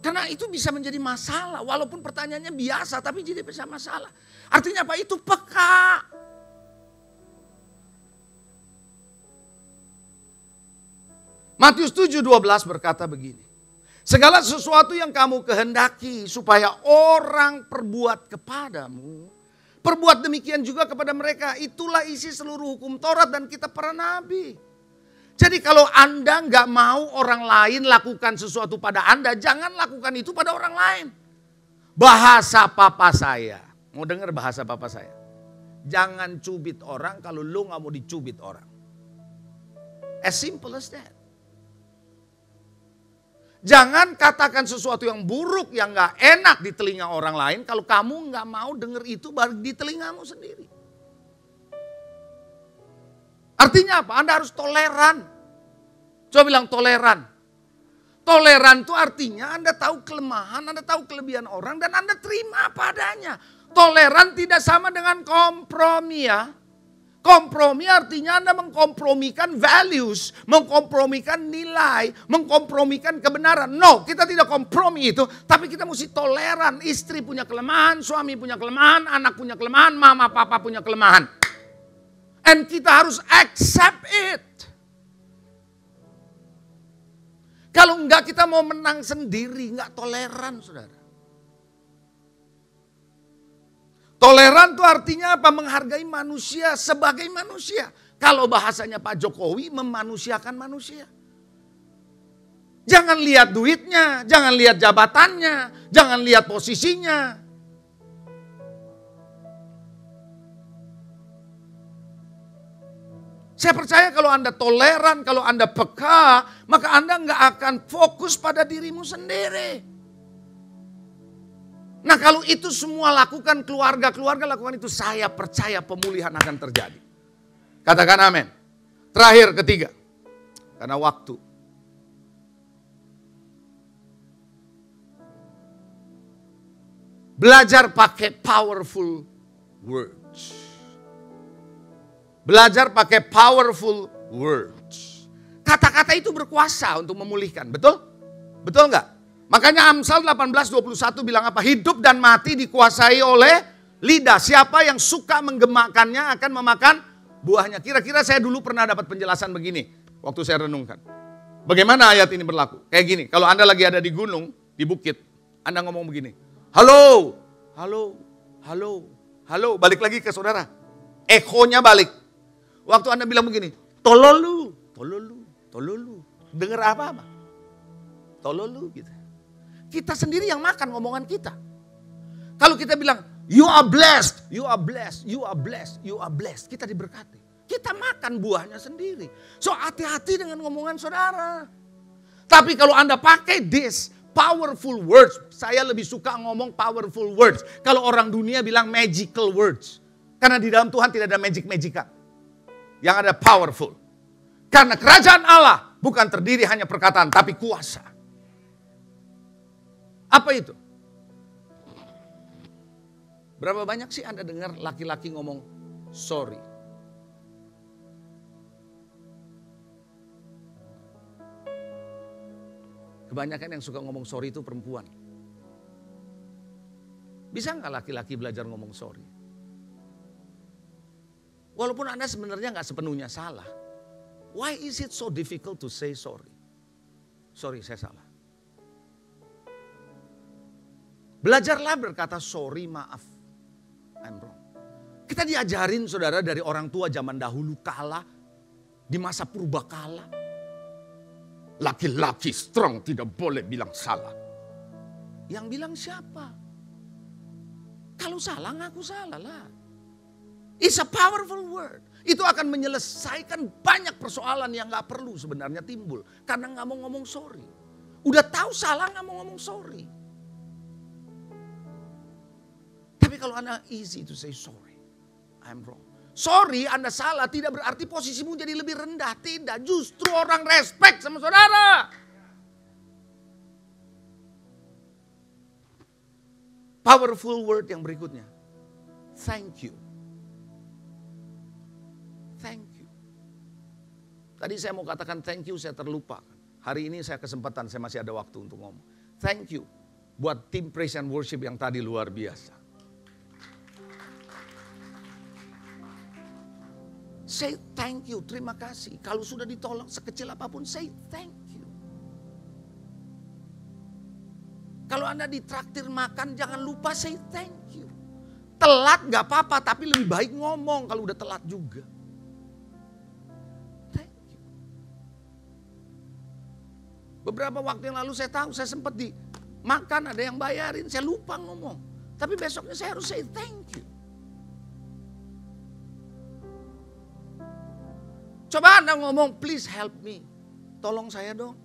Karena itu bisa menjadi masalah. Walaupun pertanyaannya biasa, tapi jadi bisa masalah. Artinya apa? Itu peka. Matius 7:12 berkata begini. Segala sesuatu yang kamu kehendaki supaya orang perbuat kepadamu, perbuat demikian juga kepada mereka. Itulah isi seluruh hukum Taurat dan kitab para nabi. Jadi kalau Anda nggak mau orang lain lakukan sesuatu pada Anda, jangan lakukan itu pada orang lain. Bahasa papa saya, mau dengar bahasa papa saya? Jangan cubit orang kalau lo nggak mau dicubit orang. As simple as that. Jangan katakan sesuatu yang buruk, yang gak enak di telinga orang lain. Kalau kamu gak mau dengar itu baru di telingamu sendiri. Artinya apa? Anda harus toleran. Coba bilang toleran. Toleran itu artinya Anda tahu kelemahan, Anda tahu kelebihan orang dan Anda terima apa adanya. Toleran tidak sama dengan kompromi ya. Kompromi artinya Anda mengkompromikan values, mengkompromikan nilai, mengkompromikan kebenaran. No, kita tidak kompromi itu, tapi kita mesti toleran. Istri punya kelemahan, suami punya kelemahan, anak punya kelemahan, mama papa punya kelemahan. And kita harus accept it. Kalau enggak kita mau menang sendiri, enggak toleran saudara. Toleran itu artinya apa? Menghargai manusia sebagai manusia. Kalau bahasanya Pak Jokowi, memanusiakan manusia. Jangan lihat duitnya, jangan lihat jabatannya, jangan lihat posisinya. Saya percaya kalau Anda toleran, kalau Anda peka, maka Anda nggak akan fokus pada dirimu sendiri. Nah kalau itu semua lakukan keluarga lakukan itu, saya percaya pemulihan akan terjadi. Katakan amin. Terakhir ketiga, karena waktu. Belajar pakai powerful words. Belajar pakai powerful words. Kata-kata itu berkuasa untuk memulihkan, betul? Betul nggak? Makanya Amsal 18:21 bilang apa? Hidup dan mati dikuasai oleh lidah. Siapa yang suka menggemakannya akan memakan buahnya. Kira-kira saya dulu pernah dapat penjelasan begini waktu saya renungkan. Bagaimana ayat ini berlaku? Kayak gini, kalau Anda lagi ada di gunung, di bukit, Anda ngomong begini. Halo, halo, halo, Halo, balik lagi ke saudara. Ekonya balik. Waktu Anda bilang begini, tololu. Dengar apa-apa? Tololu gitu. Kita sendiri yang makan ngomongan kita. Kalau kita bilang, you are blessed. Kita diberkati. Kita makan buahnya sendiri. So hati-hati dengan ngomongan saudara. Tapi kalau Anda pakai this powerful words. Saya lebih suka ngomong powerful words. Kalau orang dunia bilang magical words. Karena di dalam Tuhan tidak ada magic-magican. Yang ada powerful. Karena kerajaan Allah bukan terdiri hanya perkataan tapi kuasa. Apa itu? Berapa banyak sih Anda dengar laki-laki ngomong sorry? Kebanyakan yang suka ngomong sorry itu perempuan. Bisa nggak laki-laki belajar ngomong sorry? Walaupun Anda sebenarnya nggak sepenuhnya salah. Why is it so difficult to say sorry? Sorry, saya salah. Belajarlah berkata sorry, maaf. I'm wrong. Kita diajarin saudara dari orang tua zaman dahulu kala. Di masa purba kala. Laki-laki strong tidak boleh bilang salah. Yang bilang siapa? Kalau salah ngaku salah lah. It's a powerful word. Itu akan menyelesaikan banyak persoalan yang gak perlu sebenarnya timbul. Karena gak mau ngomong sorry. Udah tahu salah gak mau ngomong sorry. Tapi kalau Anda easy to say sorry, I'm wrong. Sorry Anda salah tidak berarti posisimu jadi lebih rendah. Tidak, justru orang respect sama saudara. Powerful word yang berikutnya. Thank you. Thank you. Tadi saya mau katakan thank you, saya terlupa. Hari ini saya kesempatan, saya masih ada waktu untuk ngomong. Thank you buat tim praise and worship yang tadi luar biasa. Say thank you, terima kasih. Kalau sudah ditolong sekecil apapun, say thank you. Kalau Anda ditraktir makan, jangan lupa say thank you. Telat gak apa-apa, tapi lebih baik ngomong kalau udah telat juga. Thank you. Beberapa waktu yang lalu saya tahu, saya sempat makan, ada yang bayarin, saya lupa ngomong. Tapi besoknya saya harus say thank you. Coba Anda ngomong, please help me. Tolong saya dong.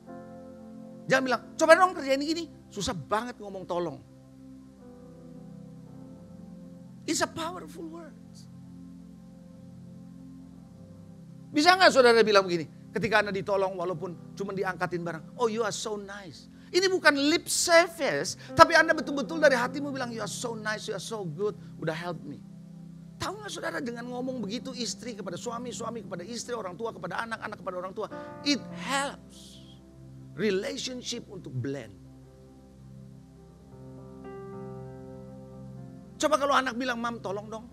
Jangan bilang, coba dong kerjain gini. Susah banget ngomong tolong. It's a powerful word. Bisa nggak saudara bilang begini? Ketika Anda ditolong walaupun cuma diangkatin barang. Oh, you are so nice. Ini bukan lip service. Tapi Anda betul-betul dari hatimu bilang, you are so nice, you are so good. Udah help me. Tahu gak saudara dengan ngomong begitu istri kepada suami, suami kepada istri, orang tua kepada anak, anak kepada orang tua. It helps relationship untuk blend. Coba kalau anak bilang, mam tolong dong.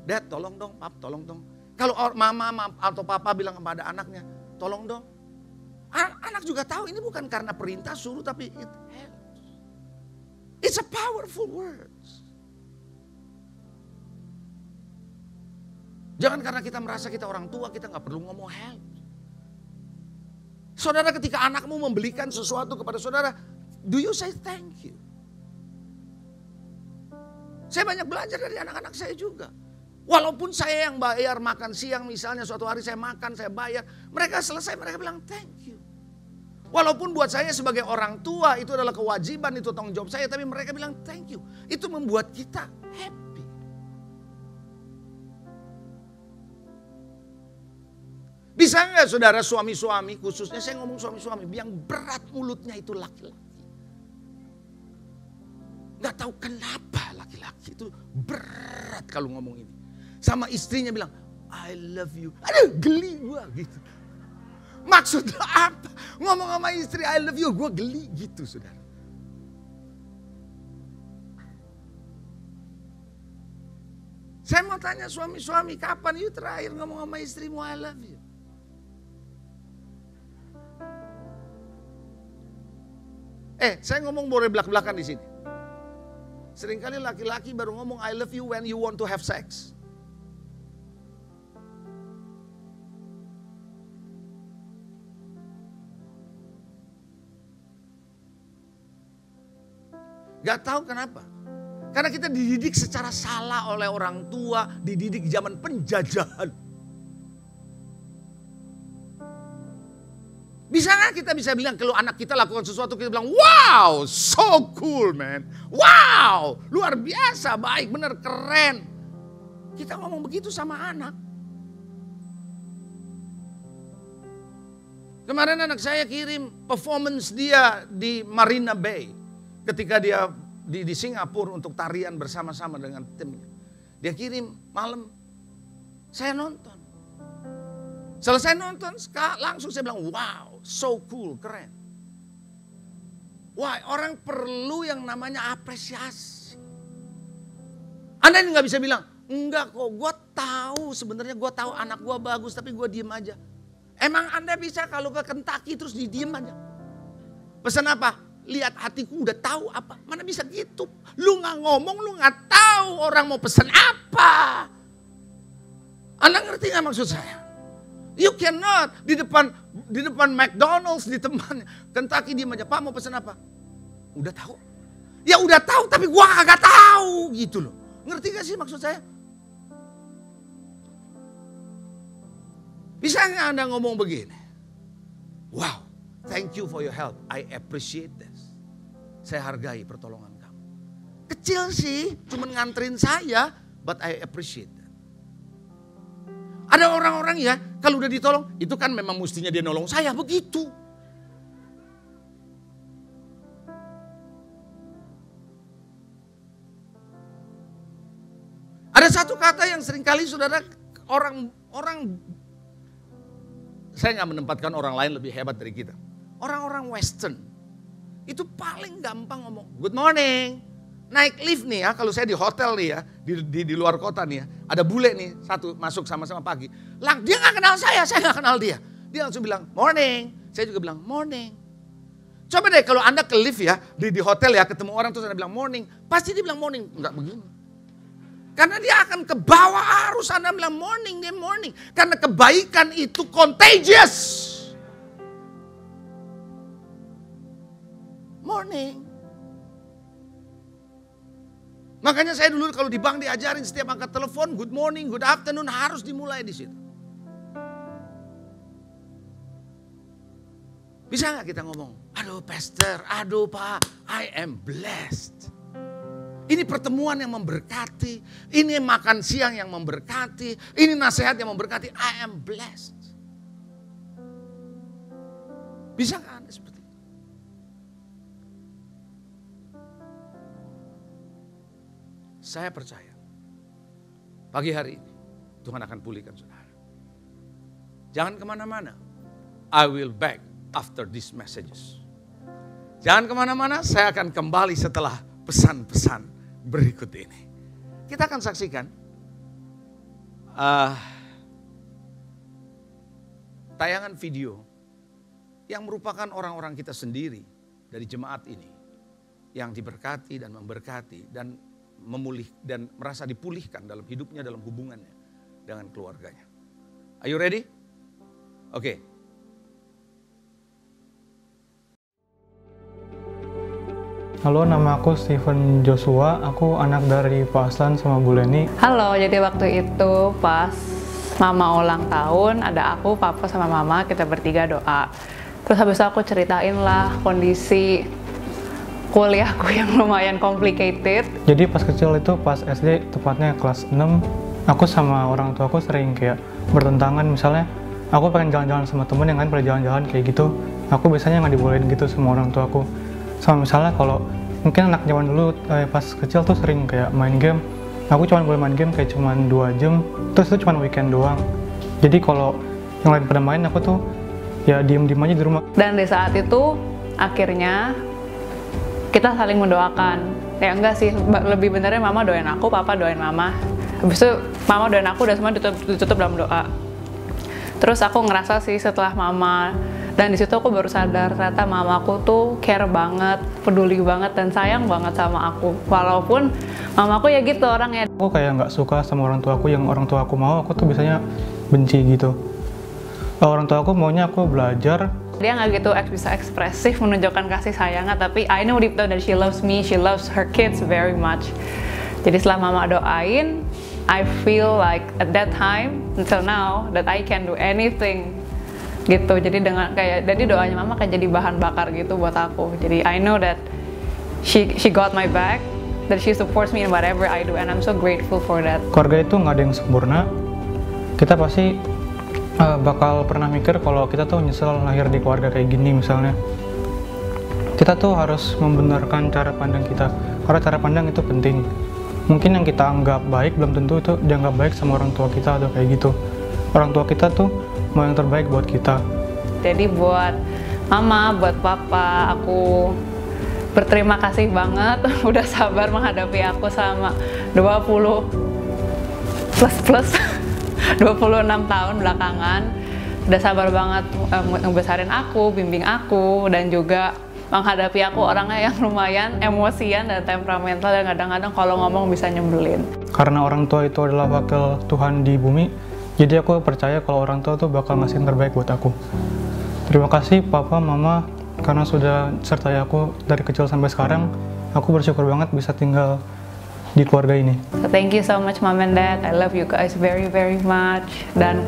Dad tolong dong, pap tolong dong. Kalau mama atau papa bilang kepada anaknya, tolong dong. Anak juga tahu ini bukan karena perintah suruh tapi it helps. It's a powerful words. Jangan karena kita merasa kita orang tua, kita gak perlu ngomong help. Saudara ketika anakmu membelikan sesuatu kepada saudara, do you say thank you? Saya banyak belajar dari anak-anak saya juga. Walaupun saya yang bayar makan siang misalnya suatu hari saya makan, saya bayar. Mereka selesai, mereka bilang thank you. Walaupun buat saya sebagai orang tua itu adalah kewajiban, itu tanggung jawab saya. Tapi mereka bilang thank you. Itu membuat kita happy. Bisa nggak saudara suami-suami, khususnya saya ngomong suami-suami, yang berat mulutnya itu laki-laki. Nggak tahu kenapa laki-laki itu berat kalau ngomong ini. Sama istrinya bilang, I love you. Aduh geli gue gitu. Maksudnya apa? Ngomong sama istri I love you, gue geli gitu saudara. Saya mau tanya suami-suami, kapan you terakhir ngomong sama istrimu I love you? Saya ngomong boleh belak-belakan di sini. Seringkali laki-laki baru ngomong I love you when you want to have sex. Gak tahu kenapa. Karena kita dididik secara salah oleh orang tua, dididik zaman penjajahan. Bisa nggak kita bisa bilang kalau anak kita lakukan sesuatu kita bilang wow so cool man, wow luar biasa baik bener keren. Kita ngomong begitu sama anak. Kemarin anak saya kirim performance dia di Marina Bay ketika dia di Singapura untuk tarian bersama-sama dengan timnya. Dia kirim malam, saya nonton. Selesai nonton, langsung saya bilang, wow, so cool, keren. Wah, orang perlu yang namanya apresiasi. Anda nggak bisa bilang, enggak kok, gue tahu sebenarnya gue tahu anak gue bagus, tapi gue diem aja. Emang Anda bisa kalau ke Kentucky terus diem aja? Pesan apa? Lihat hatiku udah tahu apa. Mana bisa gitu? Lu nggak ngomong, lu nggak tahu orang mau pesan apa. Anda ngerti nggak maksud saya? You cannot di depan McDonald's, di teman Kentucky diem aja. Pak mau pesan apa? Udah tahu. Ya udah tahu tapi gua kagak tahu gitu loh. Ngerti gak sih maksud saya? Bisa nggak Anda ngomong begini? Wow, thank you for your help. I appreciate this. Saya hargai pertolongan kamu. Kecil sih, cuma nganterin saya, but I appreciate. Ada orang-orang ya, kalau udah ditolong, itu kan memang mestinya dia nolong saya, begitu. Ada satu kata yang seringkali saudara, orang saya nggak menempatkan orang lain lebih hebat dari kita. Orang-orang Western, itu paling gampang ngomong, good morning. Naik lift nih ya, kalau saya di hotel nih ya, di luar kota nih ya, ada bule nih, satu masuk sama-sama pagi. Dia gak kenal saya gak kenal dia. Dia langsung bilang, morning. Saya juga bilang, morning. Coba deh kalau Anda ke lift ya, di hotel ya, ketemu orang terus Anda bilang morning. Pasti dia bilang morning, enggak begini. Karena dia akan ke bawah arus Anda bilang morning, dia morning. Karena kebaikan itu contagious. Morning. Makanya saya dulu kalau di bank diajarin setiap angkat telepon, good morning, good afternoon harus dimulai di situ. Bisa nggak kita ngomong, aduh pastor, aduh pak, I am blessed. Ini pertemuan yang memberkati, ini makan siang yang memberkati, ini nasihat yang memberkati, I am blessed. Bisa nggak Anda seperti itu? Saya percaya pagi hari ini Tuhan akan pulihkan saudara. Jangan kemana-mana. I will back after these messages. Jangan kemana-mana, saya akan kembali setelah pesan-pesan berikut ini. Kita akan saksikan tayangan video yang merupakan orang-orang kita sendiri dari jemaat ini yang diberkati dan memberkati dan memulih dan merasa dipulihkan dalam hidupnya, dalam hubungannya dengan keluarganya. Are you ready? Oke. Halo, nama aku Steven Joshua, aku anak dari Pak Aslan sama Bu Leni. Halo, jadi waktu itu pas mama ulang tahun, ada aku, papa sama mama, kita bertiga doa. Terus habis itu aku ceritain lah kondisi kuliahku yang lumayan complicated. Jadi pas kecil itu, pas SD, tepatnya kelas 6, aku sama orang tua aku sering kayak bertentangan. Misalnya, aku pengen jalan-jalan sama temen yang lain pada jalan-jalan kayak gitu. Aku biasanya nggak dibolehin gitu sama orang tua aku. Sama misalnya kalau mungkin anak zaman dulu pas kecil tuh sering kayak main game. Aku cuma boleh main game kayak cuma 2 jam, terus itu cuma weekend doang. Jadi kalau yang lain pada main, aku tuh ya diem-diem aja di rumah. Dan di saat itu, akhirnya kita saling mendoakan. Ya enggak sih, lebih benernya mama doain aku, papa doain mama. Habis itu mama doain aku, udah semua ditutup dalam doa. Terus aku ngerasa sih setelah mama Dan di situ aku baru sadar ternyata mamaku tuh care banget, peduli banget dan sayang banget sama aku. Walaupun mamaku ya gitu orangnya. Aku kayak nggak suka sama orang tua aku, yang orang tua aku mau aku tuh biasanya benci gitu. Orang tua aku maunya aku belajar. Dia nggak gitu bisa ekspresif menunjukkan kasih sayangnya, tapi I know deep down that she loves me, she loves her kids very much. Jadi setelah mama doain, I feel like at that time until now that I can do anything gitu. Jadi jadi doanya mama kayak jadi bahan bakar gitu buat aku. Jadi I know that she got my back, that she supports me in whatever I do, and I'm so grateful for that. Keluarga itu nggak ada yang sempurna. Kita pasti bakal pernah mikir kalau kita tuh nyesel lahir di keluarga kayak gini misalnya. Kita tuh harus membenarkan cara pandang kita, karena cara pandang itu penting. Mungkin yang kita anggap baik belum tentu itu dianggap baik sama orang tua kita atau kayak gitu. Orang tua kita tuh mau yang terbaik buat kita. Jadi buat mama, buat papa, aku berterima kasih banget udah sabar menghadapi aku sama 26 tahun belakangan. Udah sabar banget ngebesarin aku, bimbing aku, dan juga menghadapi aku orangnya yang lumayan emosian dan temperamental, dan kadang-kadang kalau ngomong bisa nyebelin. Karena orang tua itu adalah wakil Tuhan di bumi, jadi aku percaya kalau orang tua tuh bakal ngasih yang terbaik buat aku. Terima kasih Papa, Mama, karena sudah sertai aku dari kecil sampai sekarang. Aku bersyukur banget bisa tinggal di keluarga ini. So thank you so much Mom and Dad, I love you guys very much. Dan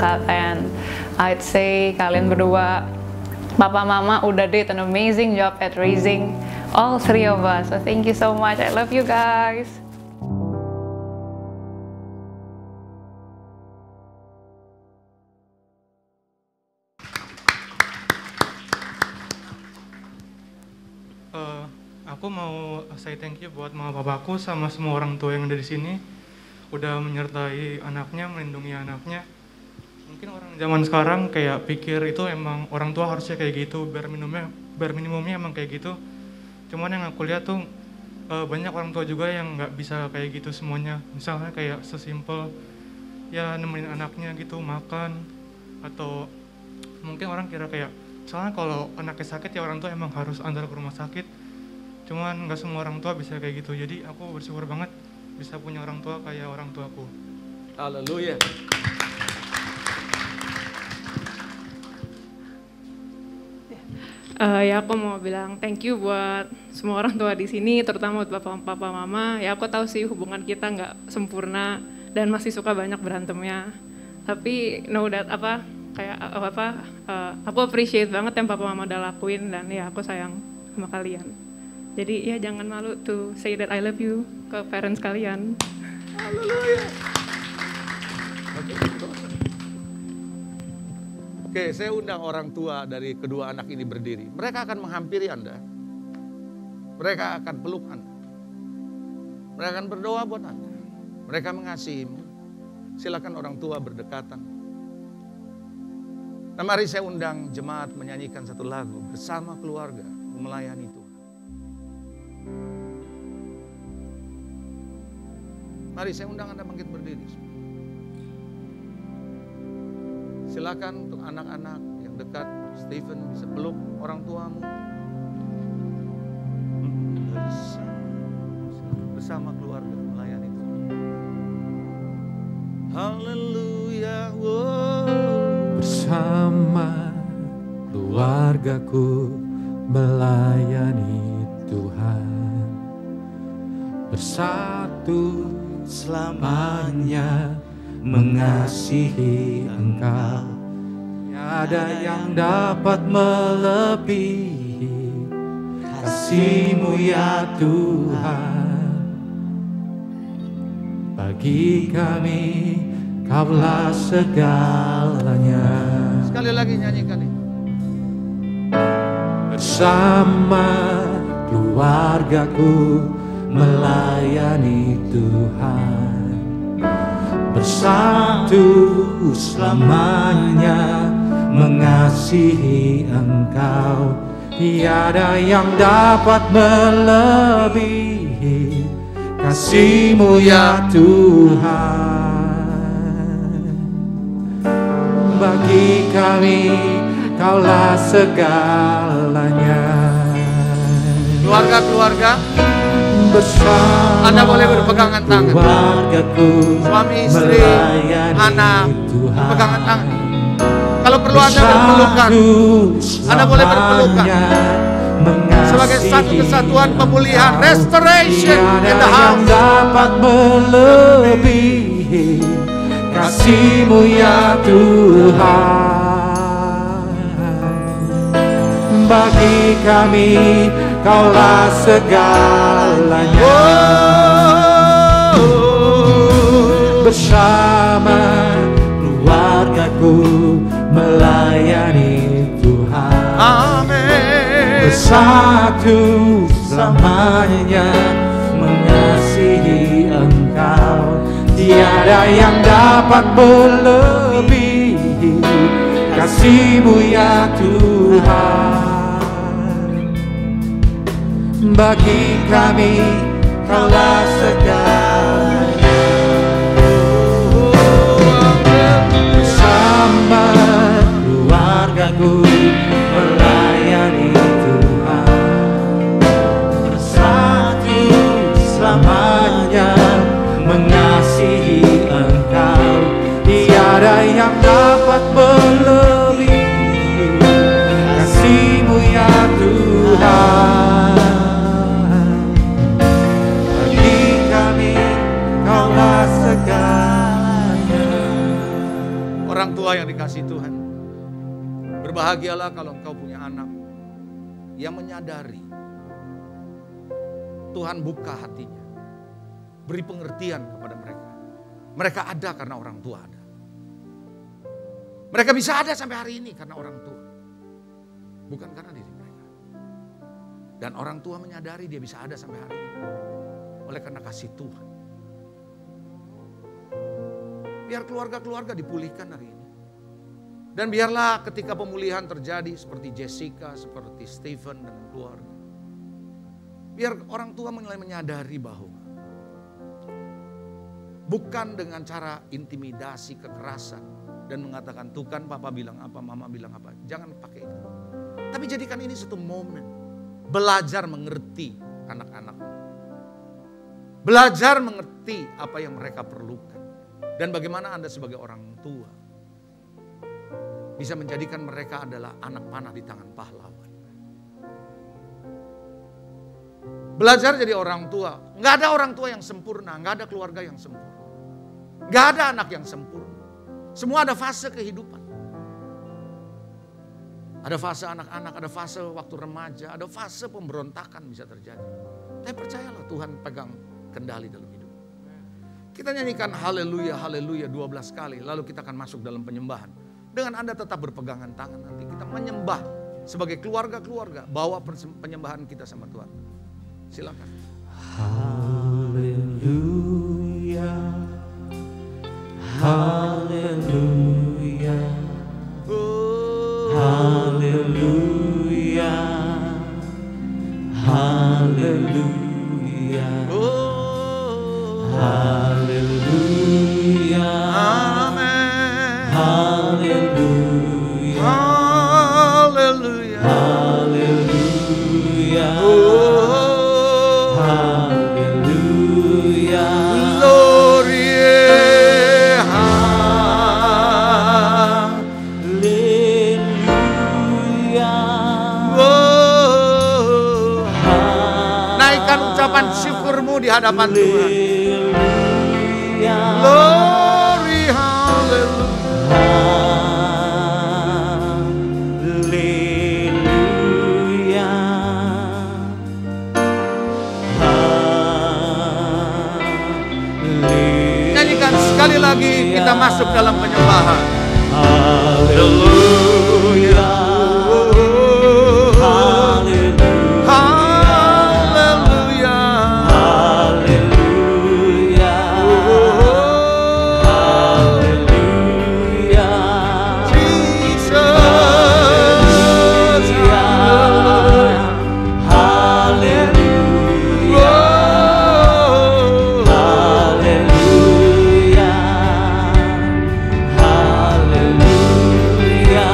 I'd say kalian berdua, Papa Mama udah did an amazing job at raising all three of us. So thank you so much, I love you guys. Aku mau say thank you buat mama papaku sama semua orang tua yang ada di sini, udah menyertai anaknya, melindungi anaknya. Mungkin orang zaman sekarang kayak pikir itu emang orang tua harusnya kayak gitu, bare minimumnya emang kayak gitu. Cuman yang aku lihat tuh banyak orang tua juga yang nggak bisa kayak gitu semuanya. Misalnya kayak sesimpel ya nemenin anaknya gitu makan, atau mungkin orang kira kayak soalnya kalau anaknya sakit ya orang tua emang harus antar ke rumah sakit. Cuman nggak semua orang tua bisa kayak gitu. Jadi aku bersyukur banget bisa punya orang tua kayak orang tuaku. Haleluya. Ya aku mau bilang thank you buat semua orang tua di sini, terutama buat papa mama. Ya aku tahu sih hubungan kita nggak sempurna dan masih suka banyak berantemnya. Tapi aku appreciate banget yang papa mama udah lakuin, dan ya aku sayang sama kalian. Jadi ya jangan malu to say that I love you ke parents kalian. Haleluya. Oke, saya undang orang tua dari kedua anak ini berdiri. Mereka akan menghampiri Anda. Mereka akan peluk Anda. Mereka akan berdoa buat Anda. Mereka mengasihimu. Silakan orang tua berdekatan. Nah, mari saya undang jemaat menyanyikan satu lagu bersama keluarga melayani Tuhan. Mari saya undang Anda bangkit berdiri. Silakan untuk anak-anak yang dekat, Stephen bisa peluk orang tuamu. Bersama keluarga melayani Tuhan. Haleluya. Bersama keluargaku melayani Tuhan. Bersatu selamanya mengasihi Engkau. Tiada yang dapat melebihi kasih-Mu ya Tuhan. Bagi kami Kaulah segalanya. Sekali lagi nyanyikan ini. Bersama keluargaku melayani Tuhan. Bersatu selamanya mengasihi Engkau. Tiada yang dapat melebihi kasih-Mu ya Tuhan. Bagi kami Kaulah segalanya. Keluarga-keluarga, Bersama Anda boleh berpegangan tangan. keluargaku Suami, istri, melayani anak, Tuhan. berpegangan tangan. Kalau perlu Anda berpelukan, Anda boleh berpelukan. Sebagai satu kesatuan pemulihan, restoration in the yang house. dapat melebihi kasih-Mu ya Tuhan. Bagi kami Kaulah segalanya. Bersama keluargaku melayani Tuhan. Amin. Bersatu selamanya mengasihi Engkau. Tiada yang dapat melebihi kasih-Mu ya Tuhan. Bagi kami Kaulah segalanya. Bersama keluargaku melayani Tuhan. Bersatu selamanya mengasihi Engkau. Tiada yang dapat melebihi kasih-Mu ya Tuhan. Orang tua yang dikasihi Tuhan, berbahagialah kalau engkau punya anak yang menyadari Tuhan buka hatinya, beri pengertian kepada mereka. Mereka ada karena orang tua ada. Mereka bisa ada sampai hari ini karena orang tua, bukan karena diri mereka. Dan orang tua menyadari dia bisa ada sampai hari ini oleh karena kasih Tuhan. Biar keluarga-keluarga dipulihkan hari ini. Dan biarlah ketika pemulihan terjadi seperti Jessica, seperti Stephen dengan keluarga. Biar orang tua mulai menyadari bahwa bukan dengan cara intimidasi, kekerasan, dan mengatakan tuh kan papa bilang apa, mama bilang apa. Jangan pakai itu. Tapi jadikan ini satu momen. Belajar mengerti anak-anak. Belajar mengerti apa yang mereka perlukan. Dan bagaimana Anda sebagai orang tua bisa menjadikan mereka adalah anak panah di tangan pahlawan. Belajar jadi orang tua. Nggak ada orang tua yang sempurna, nggak ada keluarga yang sempurna. Nggak ada anak yang sempurna. Semua ada fase kehidupan. Ada fase anak-anak, ada fase waktu remaja, ada fase pemberontakan bisa terjadi. Tapi percayalah Tuhan pegang kendali dalam hidup. Kita nyanyikan haleluya, haleluya 12 kali. Lalu kita akan masuk dalam penyembahan. Dengan Anda tetap berpegangan tangan nanti. Kita menyembah sebagai keluarga-keluarga. Bawa penyembahan kita sama Tuhan. Silakan. Haleluya, haleluya, haleluya, haleluya, haleluya, Amin. haleluya, Haleluya. haleluya, haleluya. Glory. Oh. Naikkan ucapan syukurmu di hadapan Tuhan. Glory, hallelujah. Nyanyikan sekali lagi, kita masuk dalam penyembahan. Haleluya, haleluya, Haleluya. haleluya, haleluya, Jesus. haleluya, Oh. haleluya, haleluya.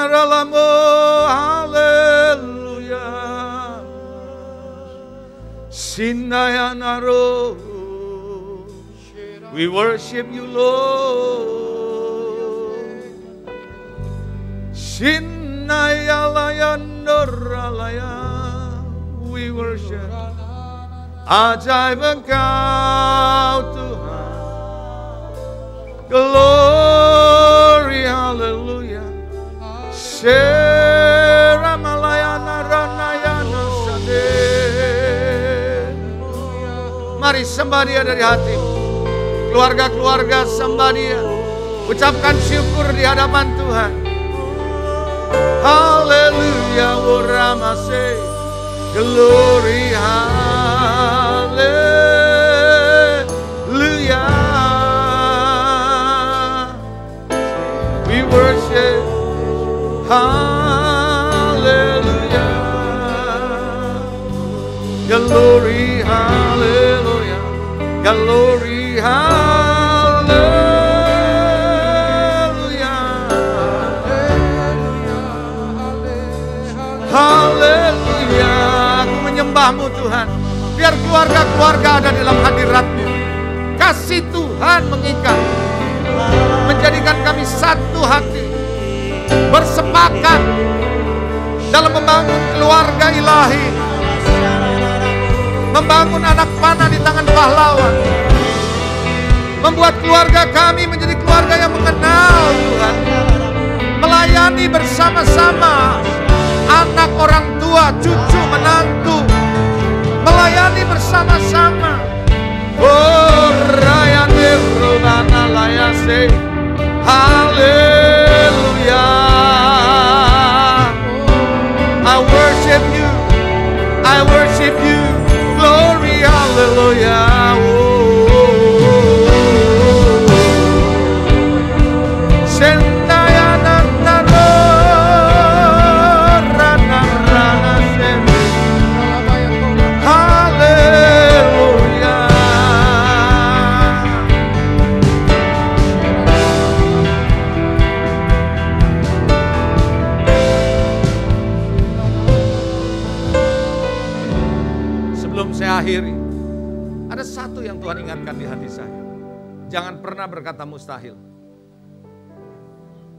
naralamo, haleluya. Sinayanaro, we worship you, Lord. Sinayalayandoralaya, we worship. Ajaib Engkau Tuhan. Glory, hallelujah. Sheramalayana ranayana sade. Mari sembah Dia dari hati. Keluarga-keluarga sembah Dia. Ucapkan syukur di hadapan Tuhan. Hallelujah, uramase. Glory, hallelujah. We worship, hallelujah. Glory, hallelujah. Glory, hallelujah. Hallelujah. Aku menyembah-Mu Tuhan. Biar keluarga-keluarga ada dalam hadirat-Mu. Kasih Tuhan mengikat. Menjadikan kami satu hati. Bersepakat dalam membangun keluarga ilahi. Membangun anak panah di tangan pahlawan. Membuat keluarga kami menjadi keluarga yang mengenal Tuhan. Melayani bersama-sama. Anak, orang tua, cucu, menantu. Melayani bersama-sama. Oh, raya nirvana layase. Hallelujah. I worship you. I worship you. Glory, hallelujah. Akhiri, ada satu yang Tuhan ingatkan di hati saya. Jangan pernah berkata mustahil.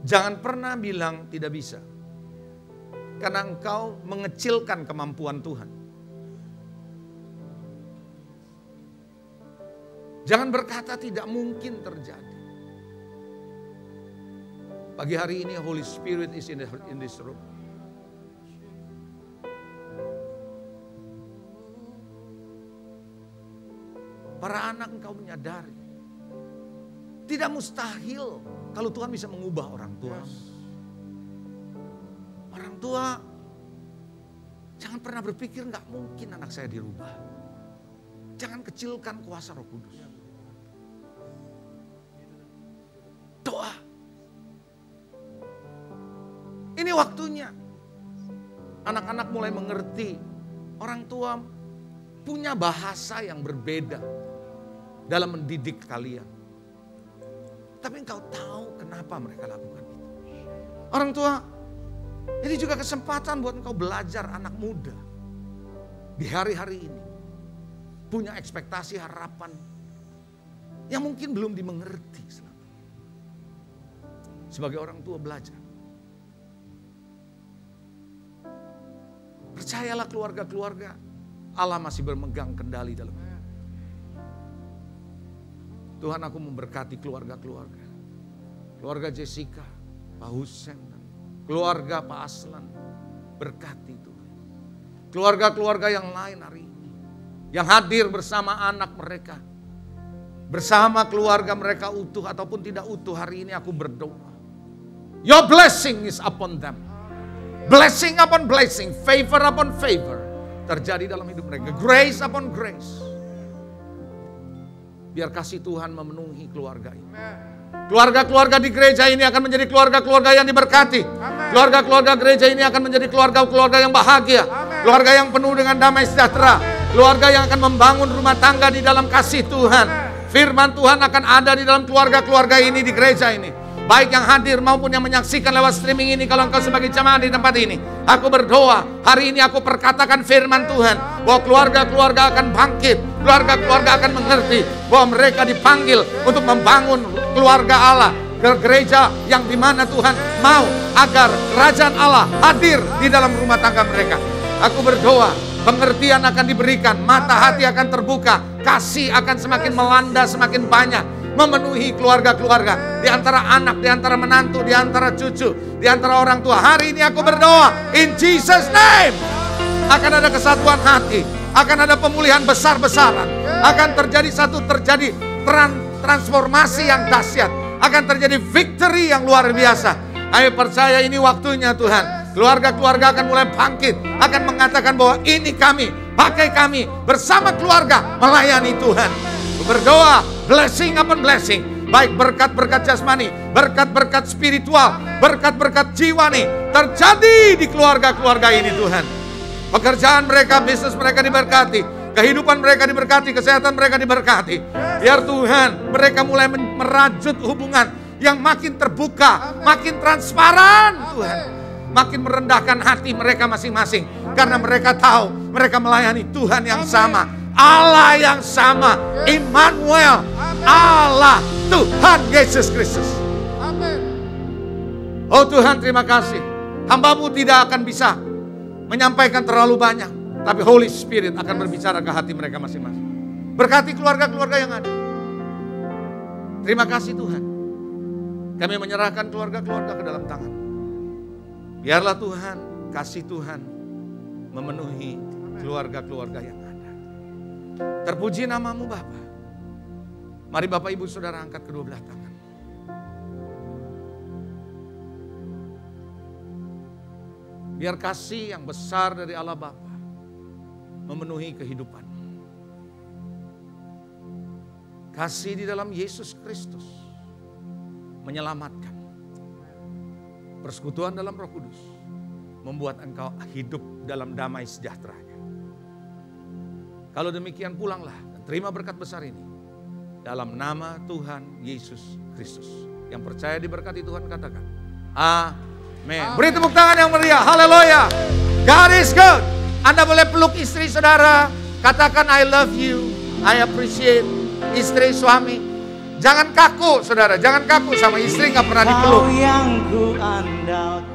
Jangan pernah bilang tidak bisa. Karena engkau mengecilkan kemampuan Tuhan. Jangan berkata tidak mungkin terjadi. Pagi hari ini Holy Spirit is in this room. Para anak, engkau menyadari tidak mustahil kalau Tuhan bisa mengubah orang tua. Orang tua jangan pernah berpikir nggak mungkin anak saya dirubah. Jangan kecilkan kuasa Roh Kudus. Doa. Ini waktunya. Anak-anak mulai mengerti. Orang tua punya bahasa yang berbeda dalam mendidik kalian. Tapi engkau tahu kenapa mereka lakukan itu. Orang tua, ini juga kesempatan buat engkau belajar anak muda. Di hari-hari ini. Punya ekspektasi harapan yang mungkin belum dimengerti selama. Sebagai orang tua belajar. Percayalah keluarga-keluarga, Allah masih bermegang kendali dalam hidup. Tuhan, aku memberkati keluarga-keluarga. Keluarga Jessica, Pak Husen, keluarga Pak Aslan. Berkati Tuhan. Keluarga-keluarga yang lain hari ini. Yang hadir bersama anak mereka. Bersama keluarga mereka utuh ataupun tidak utuh, hari ini aku berdoa. Your blessing is upon them. Blessing upon blessing, favor upon favor. Terjadi dalam hidup mereka. Grace upon grace. Biar kasih Tuhan memenuhi keluarga ini. Keluarga-keluarga di gereja ini akan menjadi keluarga-keluarga yang diberkati. Keluarga-keluarga gereja ini akan menjadi keluarga-keluarga yang bahagia. Keluarga yang penuh dengan damai sejahtera. Keluarga yang akan membangun rumah tangga di dalam kasih Tuhan. Firman Tuhan akan ada di dalam keluarga-keluarga ini di gereja ini. baik yang hadir maupun yang menyaksikan lewat streaming ini. Kalau engkau sebagai jemaat di tempat ini, aku berdoa hari ini aku perkatakan firman Tuhan bahwa keluarga-keluarga akan bangkit, keluarga-keluarga akan mengerti bahwa mereka dipanggil untuk membangun keluarga Allah, gereja yang dimana Tuhan mau agar kerajaan Allah hadir di dalam rumah tangga mereka. Aku berdoa pengertian akan diberikan, mata hati akan terbuka, kasih akan semakin melanda, semakin banyak, memenuhi keluarga-keluarga, di antara anak, di antara menantu, di antara cucu, di antara orang tua. Hari ini aku berdoa, in Jesus name, akan ada kesatuan hati, akan ada pemulihan besar-besaran, akan terjadi transformasi yang dahsyat, akan terjadi victory yang luar biasa. Ayo percaya ini waktunya Tuhan. Keluarga-keluarga akan mulai bangkit, akan mengatakan bahwa ini kami, pakai kami bersama keluarga melayani Tuhan. Berdoa blessing upon blessing, baik berkat-berkat jasmani, berkat-berkat spiritual, berkat-berkat jiwani terjadi di keluarga-keluarga ini Tuhan. Pekerjaan mereka, bisnis mereka diberkati, kehidupan mereka diberkati, kesehatan mereka diberkati. Biar Tuhan mereka mulai merajut hubungan yang makin terbuka, makin transparan Tuhan. Makin merendahkan hati mereka masing-masing, karena mereka tahu mereka melayani Tuhan yang sama, Allah yang sama, Immanuel, Allah Tuhan Yesus Kristus. Oh Tuhan, terima kasih. Hamba-Mu tidak akan bisa menyampaikan terlalu banyak, tapi Holy Spirit akan berbicara ke hati mereka masing-masing. Berkati keluarga-keluarga yang ada. Terima kasih Tuhan. Kami menyerahkan keluarga-keluarga ke dalam tangan. Biarlah Tuhan, kasih Tuhan memenuhi keluarga-keluarga yang ada. Terpuji nama-Mu Bapa. Mari Bapak Ibu Saudara angkat kedua belah tangan. Biar kasih yang besar dari Allah Bapa memenuhi kehidupan. Kasih di dalam Yesus Kristus menyelamatkan. Persekutuan dalam Roh Kudus membuat engkau hidup dalam damai sejahteranya. Kalau demikian pulanglah dan terima berkat besar ini dalam nama Tuhan Yesus Kristus. Yang percaya diberkati Tuhan katakan amin. Beri tepuk tangan yang meriah. Haleluya. God is good. Anda boleh peluk istri saudara, katakan I love you, I appreciate. Istri, suami, jangan kaku saudara, jangan kaku sama istri, gak pernah dipeluk. Kau yang ku andalkan.